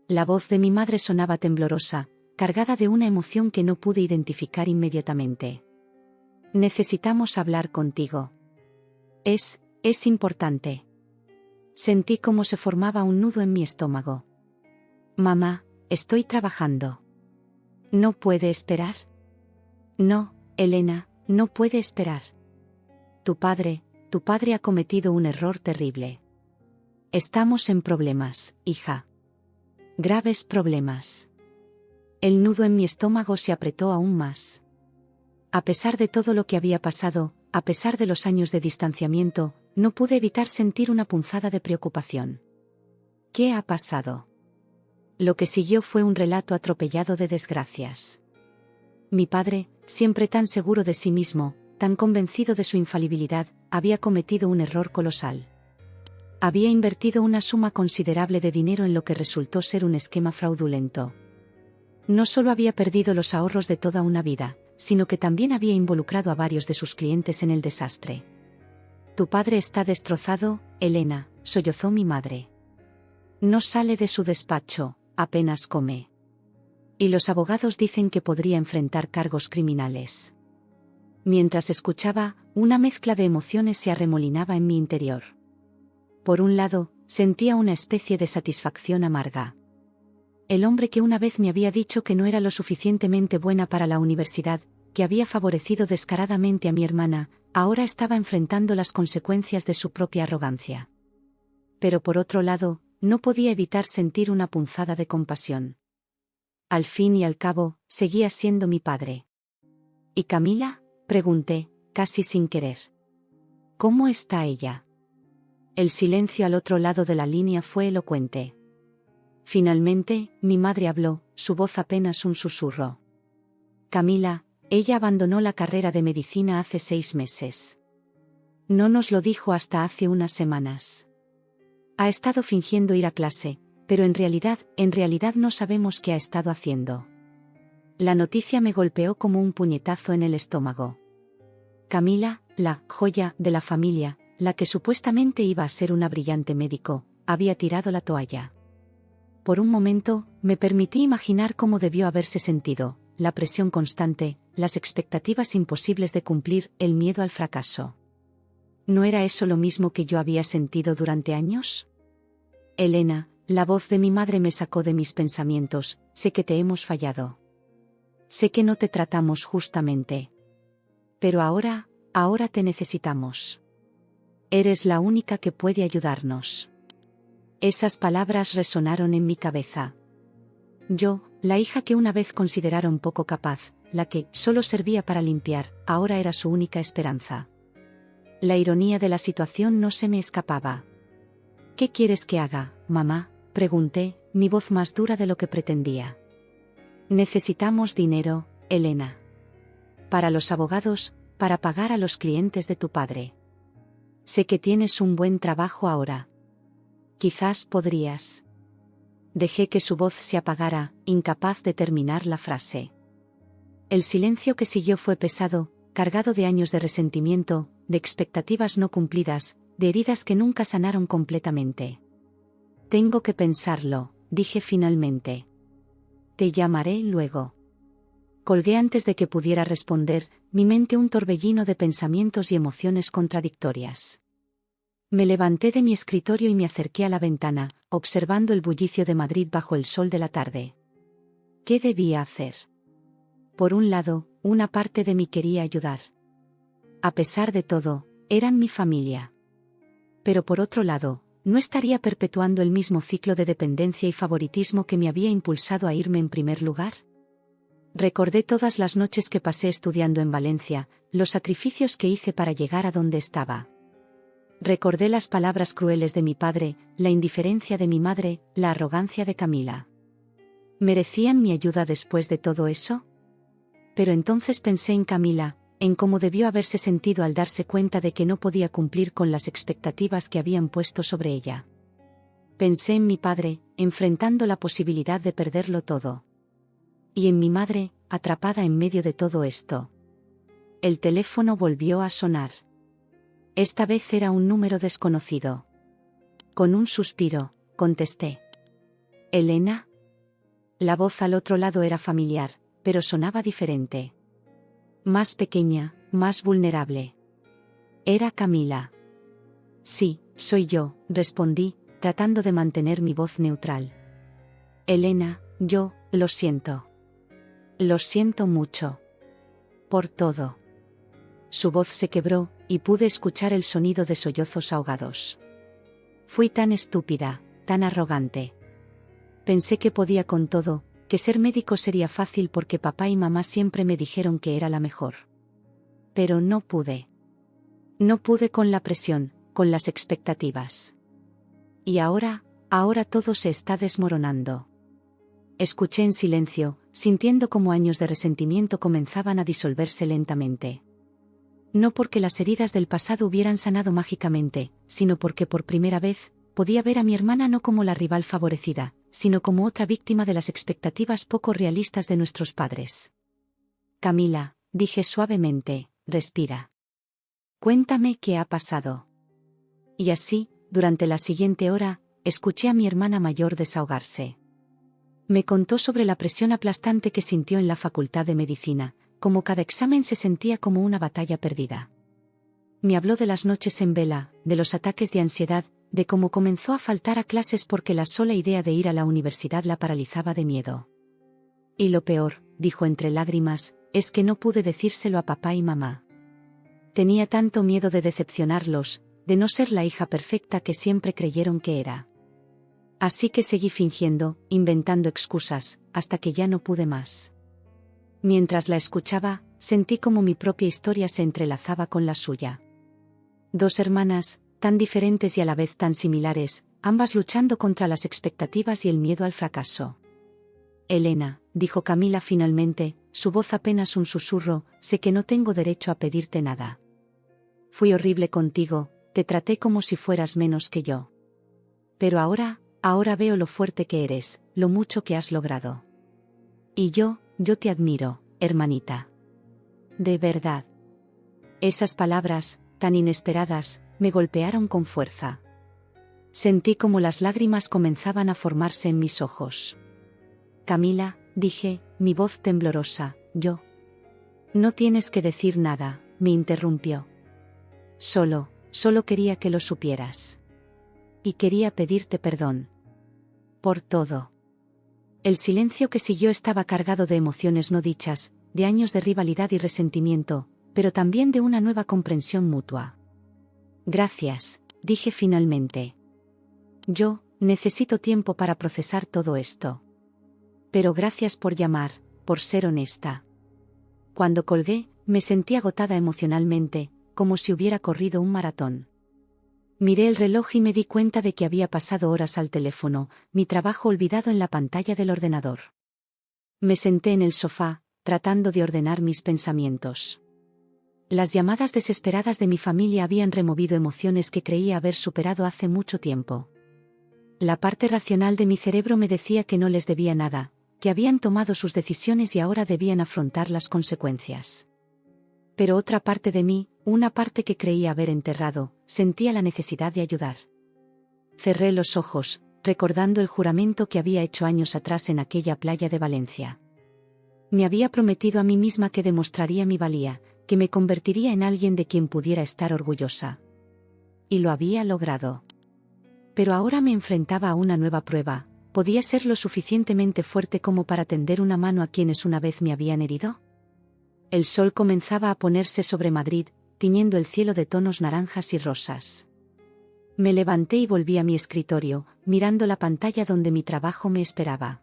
La voz de mi madre sonaba temblorosa, cargada de una emoción que no pude identificar inmediatamente. Necesitamos hablar contigo. Es importante. Sentí como se formaba un nudo en mi estómago. Mamá, estoy trabajando. ¿No puede esperar? No, Elena, no puede esperar. Tu padre ha cometido un error terrible. Estamos en problemas, hija. Graves problemas. El nudo en mi estómago se apretó aún más. A pesar de todo lo que había pasado, a pesar de los años de distanciamiento, no pude evitar sentir una punzada de preocupación. ¿Qué ha pasado? Lo que siguió fue un relato atropellado de desgracias. Mi padre, siempre tan seguro de sí mismo, tan convencido de su infalibilidad, había cometido un error colosal. Había invertido una suma considerable de dinero en lo que resultó ser un esquema fraudulento. No solo había perdido los ahorros de toda una vida, sino que también había involucrado a varios de sus clientes en el desastre. Tu padre está destrozado, Elena, sollozó mi madre. No sale de su despacho, apenas come. Y los abogados dicen que podría enfrentar cargos criminales. Mientras escuchaba, una mezcla de emociones se arremolinaba en mi interior. Por un lado, sentía una especie de satisfacción amarga. El hombre que una vez me había dicho que no era lo suficientemente buena para la universidad, que había favorecido descaradamente a mi hermana, ahora estaba enfrentando las consecuencias de su propia arrogancia. Pero por otro lado, no podía evitar sentir una punzada de compasión. Al fin y al cabo, seguía siendo mi padre. ¿Y Camila?, pregunté, casi sin querer. ¿Cómo está ella? El silencio al otro lado de la línea fue elocuente. Finalmente, mi madre habló, su voz apenas un susurro. Camila, ella abandonó la carrera de medicina hace 6 meses. No nos lo dijo hasta hace unas semanas. Ha estado fingiendo ir a clase, pero en realidad no sabemos qué ha estado haciendo. La noticia me golpeó como un puñetazo en el estómago. Camila, la joya de la familia, la que supuestamente iba a ser una brillante médico, había tirado la toalla. Por un momento, me permití imaginar cómo debió haberse sentido, la presión constante, las expectativas imposibles de cumplir, el miedo al fracaso. ¿No era eso lo mismo que yo había sentido durante años? Elena, la voz de mi madre me sacó de mis pensamientos, sé que te hemos fallado. Sé que no te tratamos justamente. Pero ahora te necesitamos. Eres la única que puede ayudarnos. Esas palabras resonaron en mi cabeza. Yo, la hija que una vez consideraron poco capaz, la que solo servía para limpiar, ahora era su única esperanza. La ironía de la situación no se me escapaba. ¿Qué quieres que haga, mamá?, pregunté, mi voz más dura de lo que pretendía. Necesitamos dinero, Elena. Para los abogados, para pagar a los clientes de tu padre. Sé que tienes un buen trabajo ahora. Quizás podrías. Dejé que su voz se apagara, incapaz de terminar la frase. El silencio que siguió fue pesado, cargado de años de resentimiento, de expectativas no cumplidas, de heridas que nunca sanaron completamente. Tengo que pensarlo, dije finalmente. Te llamaré luego. Colgué antes de que pudiera responder, mi mente un torbellino de pensamientos y emociones contradictorias. Me levanté de mi escritorio y me acerqué a la ventana, observando el bullicio de Madrid bajo el sol de la tarde. ¿Qué debía hacer? Por un lado, una parte de mí quería ayudar. A pesar de todo, eran mi familia. Pero por otro lado, no estaría perpetuando el mismo ciclo de dependencia y favoritismo que me había impulsado a irme en primer lugar. Recordé todas las noches que pasé estudiando en Valencia, los sacrificios que hice para llegar a donde estaba. Recordé las palabras crueles de mi padre, la indiferencia de mi madre, la arrogancia de Camila. ¿Merecían mi ayuda después de todo eso? Pero entonces pensé en Camila, en cómo debió haberse sentido al darse cuenta de que no podía cumplir con las expectativas que habían puesto sobre ella. Pensé en mi padre, enfrentando la posibilidad de perderlo todo. Y en mi madre, atrapada en medio de todo esto. El teléfono volvió a sonar. Esta vez era un número desconocido. Con un suspiro, contesté. ¿Elena? La voz al otro lado era familiar, pero sonaba diferente. Más pequeña, más vulnerable. Era Camila. Sí, soy yo, respondí, tratando de mantener mi voz neutral. Elena, yo, lo siento. Lo siento mucho. Por todo. Su voz se quebró, y pude escuchar el sonido de sollozos ahogados. Fui tan estúpida, tan arrogante. Pensé que podía con todo, que ser médico sería fácil porque papá y mamá siempre me dijeron que era la mejor. Pero no pude. No pude con la presión, con las expectativas. Y ahora todo se está desmoronando. Escuché en silencio, sintiendo como años de resentimiento comenzaban a disolverse lentamente. No porque las heridas del pasado hubieran sanado mágicamente, sino porque por primera vez, podía ver a mi hermana no como la rival favorecida, sino como otra víctima de las expectativas poco realistas de nuestros padres. Camila, dije suavemente, respira. Cuéntame qué ha pasado. Y así, durante la siguiente hora, escuché a mi hermana mayor desahogarse. Me contó sobre la presión aplastante que sintió en la Facultad de Medicina, como cada examen se sentía como una batalla perdida. Me habló de las noches en vela, de los ataques de ansiedad, de cómo comenzó a faltar a clases porque la sola idea de ir a la universidad la paralizaba de miedo. Y lo peor, dijo entre lágrimas, es que no pude decírselo a papá y mamá. Tenía tanto miedo de decepcionarlos, de no ser la hija perfecta que siempre creyeron que era. Así que seguí fingiendo, inventando excusas, hasta que ya no pude más. Mientras la escuchaba, sentí como mi propia historia se entrelazaba con la suya. Dos hermanas, tan diferentes y a la vez tan similares, ambas luchando contra las expectativas y el miedo al fracaso. Elena, dijo Camila finalmente, su voz apenas un susurro, sé que no tengo derecho a pedirte nada. Fui horrible contigo, te traté como si fueras menos que yo. Pero ahora veo lo fuerte que eres, lo mucho que has logrado. Y yo te admiro, hermanita. De verdad. Esas palabras, tan inesperadas, me golpearon con fuerza. Sentí como las lágrimas comenzaban a formarse en mis ojos. Camila, dije, mi voz temblorosa, yo. No tienes que decir nada, me interrumpió. Solo quería que lo supieras. y quería pedirte perdón. Por todo. El silencio que siguió estaba cargado de emociones no dichas, de años de rivalidad y resentimiento, pero también de una nueva comprensión mutua. Gracias, dije finalmente. Yo necesito tiempo para procesar todo esto. Pero gracias por llamar, por ser honesta. Cuando colgué, me sentí agotada emocionalmente, como si hubiera corrido un maratón. Miré el reloj y me di cuenta de que había pasado horas al teléfono, mi trabajo olvidado en la pantalla del ordenador. Me senté en el sofá, tratando de ordenar mis pensamientos. Las llamadas desesperadas de mi familia habían removido emociones que creía haber superado hace mucho tiempo. La parte racional de mi cerebro me decía que no les debía nada, que habían tomado sus decisiones y ahora debían afrontar las consecuencias. Pero otra parte de mí, una parte que creía haber enterrado, sentía la necesidad de ayudar. Cerré los ojos, recordando el juramento que había hecho años atrás en aquella playa de Valencia. Me había prometido a mí misma que demostraría mi valía, que me convertiría en alguien de quien pudiera estar orgullosa. Y lo había logrado. Pero ahora me enfrentaba a una nueva prueba. ¿Podía ser lo suficientemente fuerte como para tender una mano a quienes una vez me habían herido? El sol comenzaba a ponerse sobre Madrid, tiñendo el cielo de tonos naranjas y rosas. Me levanté y volví a mi escritorio, mirando la pantalla donde mi trabajo me esperaba.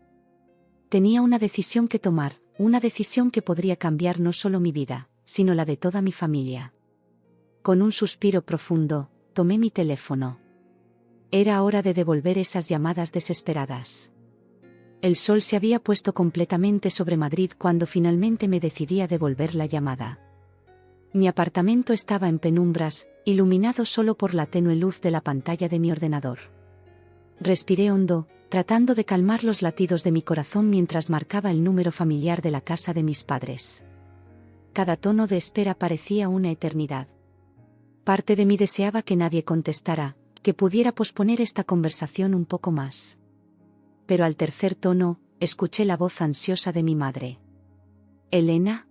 Tenía una decisión que tomar, una decisión que podría cambiar no solo mi vida, sino la de toda mi familia. Con un suspiro profundo, tomé mi teléfono. Era hora de devolver esas llamadas desesperadas. El sol se había puesto completamente sobre Madrid cuando finalmente me decidí a devolver la llamada. Mi apartamento estaba en penumbras, iluminado solo por la tenue luz de la pantalla de mi ordenador. Respiré hondo, tratando de calmar los latidos de mi corazón mientras marcaba el número familiar de la casa de mis padres. Cada tono de espera parecía una eternidad. Parte de mí deseaba que nadie contestara, que pudiera posponer esta conversación un poco más. Pero al tercer tono, escuché la voz ansiosa de mi madre. «¿Elena?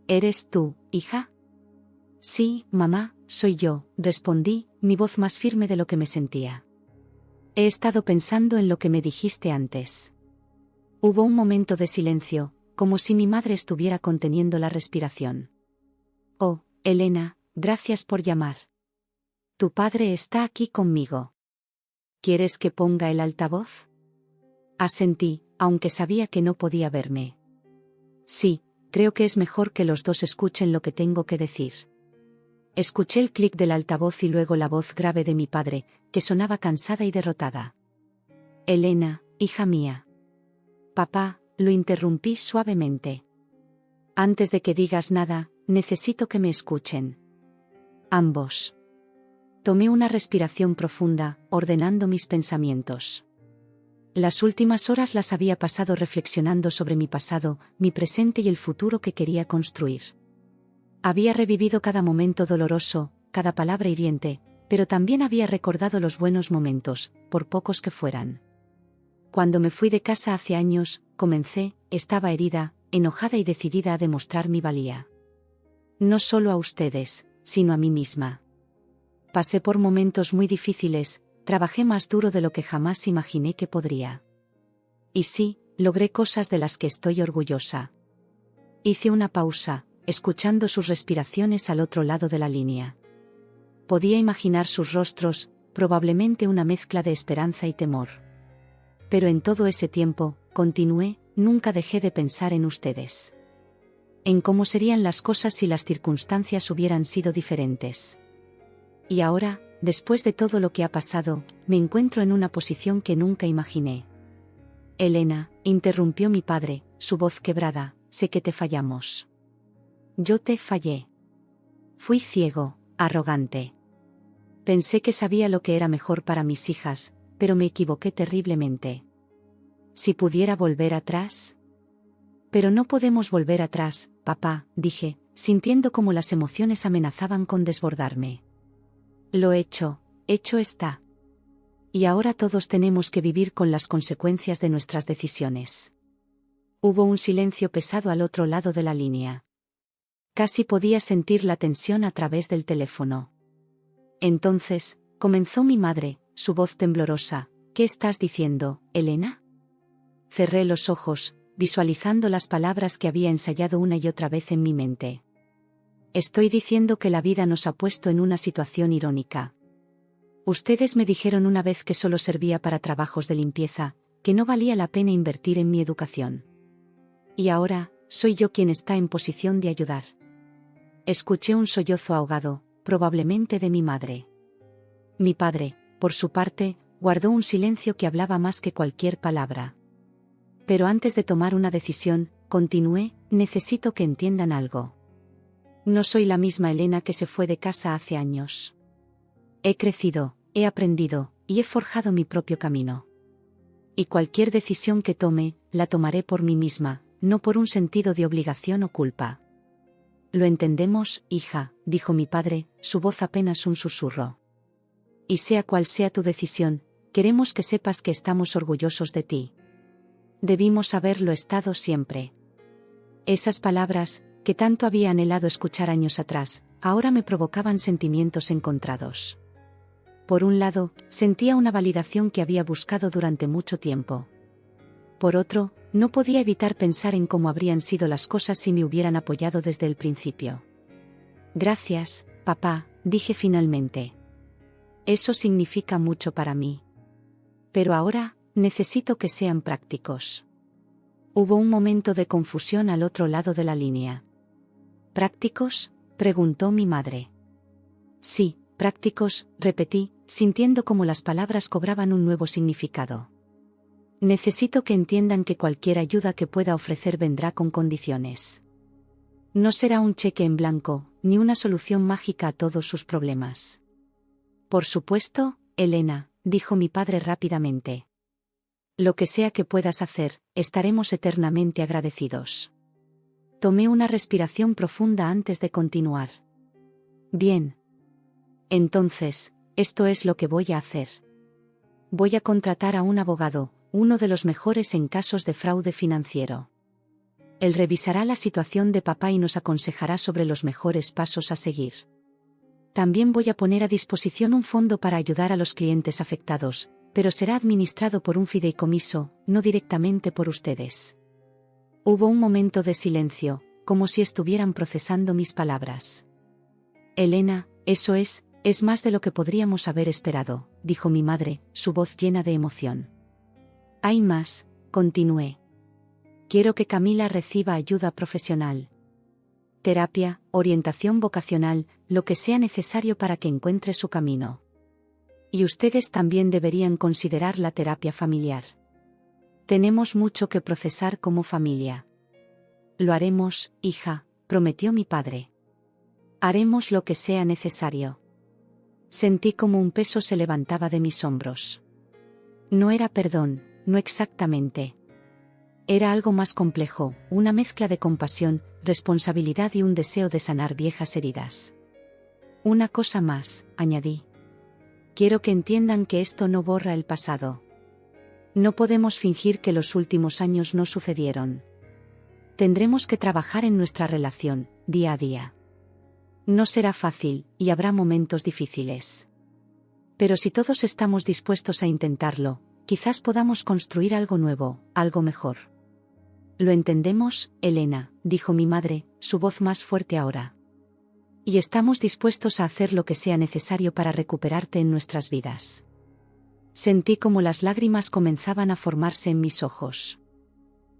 ¿Eres tú, hija?» «Sí, mamá, soy yo», respondí, mi voz más firme de lo que me sentía. «He estado pensando en lo que me dijiste antes». Hubo un momento de silencio, como si mi madre estuviera conteniendo la respiración. «Oh, Elena, gracias por llamar. Tu padre está aquí conmigo. ¿Quieres que ponga el altavoz?» Asentí, aunque sabía que no podía verme. «Sí, creo que es mejor que los dos escuchen lo que tengo que decir». Escuché el clic del altavoz y luego la voz grave de mi padre, que sonaba cansada y derrotada. «Elena, hija mía». «Papá», lo interrumpí suavemente. «Antes de que digas nada, necesito que me escuchen. Ambos». Tomé una respiración profunda, ordenando mis pensamientos. Las últimas horas las había pasado reflexionando sobre mi pasado, mi presente y el futuro que quería construir. Había revivido cada momento doloroso, cada palabra hiriente, pero también había recordado los buenos momentos, por pocos que fueran. Cuando me fui de casa hace años, estaba herida, enojada y decidida a demostrar mi valía. No solo a ustedes, sino a mí misma. Pasé por momentos muy difíciles, trabajé más duro de lo que jamás imaginé que podría. Y sí, logré cosas de las que estoy orgullosa. Hice una pausa, escuchando sus respiraciones al otro lado de la línea. Podía imaginar sus rostros, probablemente una mezcla de esperanza y temor. Pero en todo ese tiempo, continué, nunca dejé de pensar en ustedes. En cómo serían las cosas si las circunstancias hubieran sido diferentes. Y ahora, después de todo lo que ha pasado, me encuentro en una posición que nunca imaginé. «Elena», interrumpió mi padre, su voz quebrada, «sé que te fallamos». «Yo te fallé. Fui ciego, arrogante. Pensé que sabía lo que era mejor para mis hijas, pero me equivoqué terriblemente. Si pudiera volver atrás». «Pero no podemos volver atrás, papá», dije, sintiendo como las emociones amenazaban con desbordarme. «Lo hecho está. Y ahora todos tenemos que vivir con las consecuencias de nuestras decisiones». Hubo un silencio pesado al otro lado de la línea. Casi podía sentir la tensión a través del teléfono. Entonces, comenzó mi madre, su voz temblorosa. ¿Qué estás diciendo, Elena? Cerré los ojos, visualizando las palabras que había ensayado una y otra vez en mi mente. Estoy diciendo que la vida nos ha puesto en una situación irónica. Ustedes me dijeron una vez que solo servía para trabajos de limpieza, que no valía la pena invertir en mi educación. Y ahora, soy yo quien está en posición de ayudar. Escuché un sollozo ahogado, probablemente de mi madre. Mi padre, por su parte, guardó un silencio que hablaba más que cualquier palabra. Pero antes de tomar una decisión, continué, necesito que entiendan algo. No soy la misma Elena que se fue de casa hace años. He crecido, he aprendido, y he forjado mi propio camino. Y cualquier decisión que tome, la tomaré por mí misma, no por un sentido de obligación o culpa. Lo entendemos, hija, dijo mi padre, su voz apenas un susurro. Y sea cual sea tu decisión, queremos que sepas que estamos orgullosos de ti. Debimos haberlo estado siempre. Esas palabras, que tanto había anhelado escuchar años atrás, ahora me provocaban sentimientos encontrados. Por un lado, sentía una validación que había buscado durante mucho tiempo. Por otro, no podía evitar pensar en cómo habrían sido las cosas si me hubieran apoyado desde el principio. Gracias, papá, dije finalmente. Eso significa mucho para mí. Pero ahora, necesito que sean prácticos. Hubo un momento de confusión al otro lado de la línea. ¿Prácticos?, preguntó mi madre. Sí, prácticos, repetí, sintiendo cómo las palabras cobraban un nuevo significado. Necesito que entiendan que cualquier ayuda que pueda ofrecer vendrá con condiciones. No será un cheque en blanco, ni una solución mágica a todos sus problemas. Por supuesto, Elena, dijo mi padre rápidamente. Lo que sea que puedas hacer, estaremos eternamente agradecidos. Tomé una respiración profunda antes de continuar. Bien. Entonces, esto es lo que voy a hacer. Voy a contratar a un abogado, uno de los mejores en casos de fraude financiero. Él revisará la situación de papá y nos aconsejará sobre los mejores pasos a seguir. También voy a poner a disposición un fondo para ayudar a los clientes afectados, pero será administrado por un fideicomiso, no directamente por ustedes. Hubo un momento de silencio, como si estuvieran procesando mis palabras. Elena, eso es más de lo que podríamos haber esperado, dijo mi madre, su voz llena de emoción. Hay más, continué. Quiero que Camila reciba ayuda profesional. Terapia, orientación vocacional, lo que sea necesario para que encuentre su camino. Y ustedes también deberían considerar la terapia familiar. Tenemos mucho que procesar como familia. Lo haremos, hija, prometió mi padre. Haremos lo que sea necesario. Sentí como un peso se levantaba de mis hombros. No era perdón, no exactamente. Era algo más complejo, una mezcla de compasión, responsabilidad y un deseo de sanar viejas heridas. Una cosa más, añadí. Quiero que entiendan que esto no borra el pasado. No podemos fingir que los últimos años no sucedieron. Tendremos que trabajar en nuestra relación, día a día. No será fácil, y habrá momentos difíciles. Pero si todos estamos dispuestos a intentarlo, quizás podamos construir algo nuevo, algo mejor. Lo entendemos, Elena, dijo mi madre, su voz más fuerte ahora. Y estamos dispuestos a hacer lo que sea necesario para recuperarte en nuestras vidas. Sentí como las lágrimas comenzaban a formarse en mis ojos.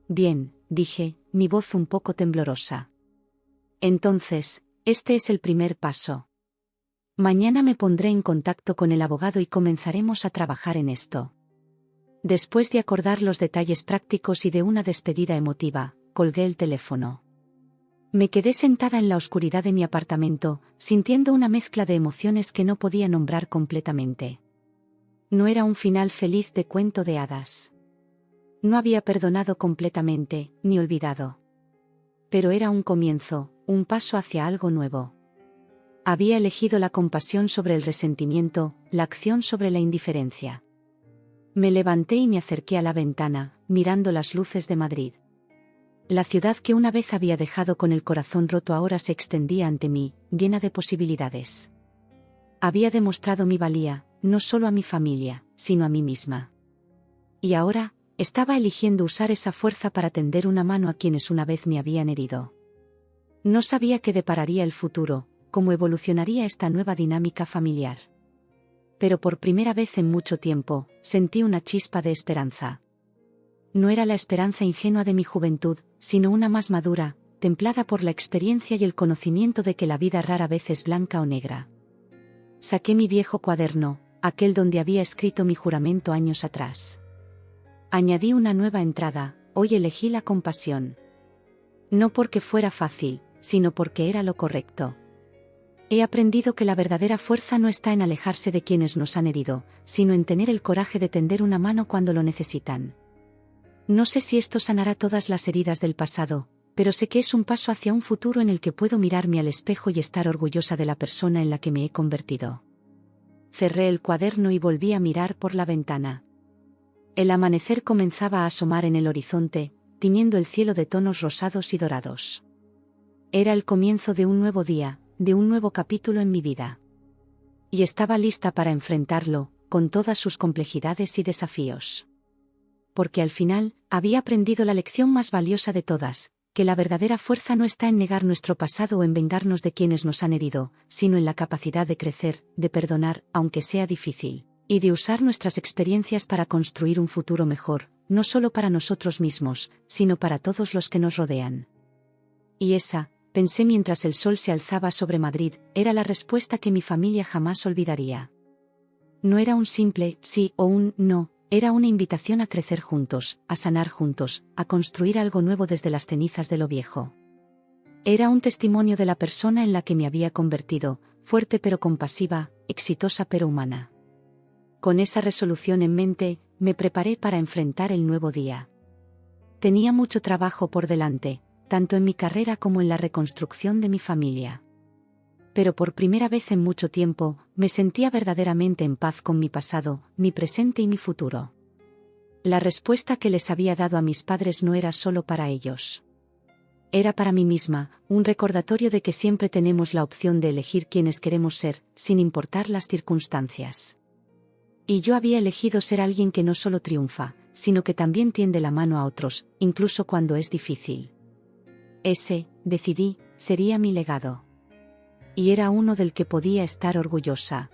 Bien, dije, mi voz un poco temblorosa. Entonces, este es el primer paso. Mañana me pondré en contacto con el abogado y comenzaremos a trabajar en esto. Después de acordar los detalles prácticos y de una despedida emotiva, colgué el teléfono. Me quedé sentada en la oscuridad de mi apartamento, sintiendo una mezcla de emociones que no podía nombrar completamente. No era un final feliz de cuento de hadas. No había perdonado completamente, ni olvidado. Pero era un comienzo, un paso hacia algo nuevo. Había elegido la compasión sobre el resentimiento, la acción sobre la indiferencia. Me levanté y me acerqué a la ventana, mirando las luces de Madrid. La ciudad que una vez había dejado con el corazón roto ahora se extendía ante mí, llena de posibilidades. Había demostrado mi valía, no solo a mi familia, sino a mí misma. Y ahora, estaba eligiendo usar esa fuerza para tender una mano a quienes una vez me habían herido. No sabía qué depararía el futuro, cómo evolucionaría esta nueva dinámica familiar. Pero por primera vez en mucho tiempo, sentí una chispa de esperanza. No era la esperanza ingenua de mi juventud, sino una más madura, templada por la experiencia y el conocimiento de que la vida rara vez es blanca o negra. Saqué mi viejo cuaderno, aquel donde había escrito mi juramento años atrás. Añadí una nueva entrada: hoy elegí la compasión. No porque fuera fácil, sino porque era lo correcto. He aprendido que la verdadera fuerza no está en alejarse de quienes nos han herido, sino en tener el coraje de tender una mano cuando lo necesitan. No sé si esto sanará todas las heridas del pasado, pero sé que es un paso hacia un futuro en el que puedo mirarme al espejo y estar orgullosa de la persona en la que me he convertido. Cerré el cuaderno y volví a mirar por la ventana. El amanecer comenzaba a asomar en el horizonte, tiñendo el cielo de tonos rosados y dorados. Era el comienzo de un nuevo día, de un nuevo capítulo en mi vida. Y estaba lista para enfrentarlo, con todas sus complejidades y desafíos. Porque al final, había aprendido la lección más valiosa de todas, que la verdadera fuerza no está en negar nuestro pasado o en vengarnos de quienes nos han herido, sino en la capacidad de crecer, de perdonar, aunque sea difícil, y de usar nuestras experiencias para construir un futuro mejor, no solo para nosotros mismos, sino para todos los que nos rodean. Y esa, pensé mientras el sol se alzaba sobre Madrid, era la respuesta que mi familia jamás olvidaría. No era un simple sí o un no, era una invitación a crecer juntos, a sanar juntos, a construir algo nuevo desde las cenizas de lo viejo. Era un testimonio de la persona en la que me había convertido, fuerte pero compasiva, exitosa pero humana. Con esa resolución en mente, me preparé para enfrentar el nuevo día. Tenía mucho trabajo por delante, tanto en mi carrera como en la reconstrucción de mi familia. Pero por primera vez en mucho tiempo, me sentía verdaderamente en paz con mi pasado, mi presente y mi futuro. La respuesta que les había dado a mis padres no era solo para ellos. Era para mí misma, un recordatorio de que siempre tenemos la opción de elegir quienes queremos ser, sin importar las circunstancias. Y yo había elegido ser alguien que no solo triunfa, sino que también tiende la mano a otros, incluso cuando es difícil. Ese, decidí, sería mi legado. Y era uno del que podía estar orgullosa.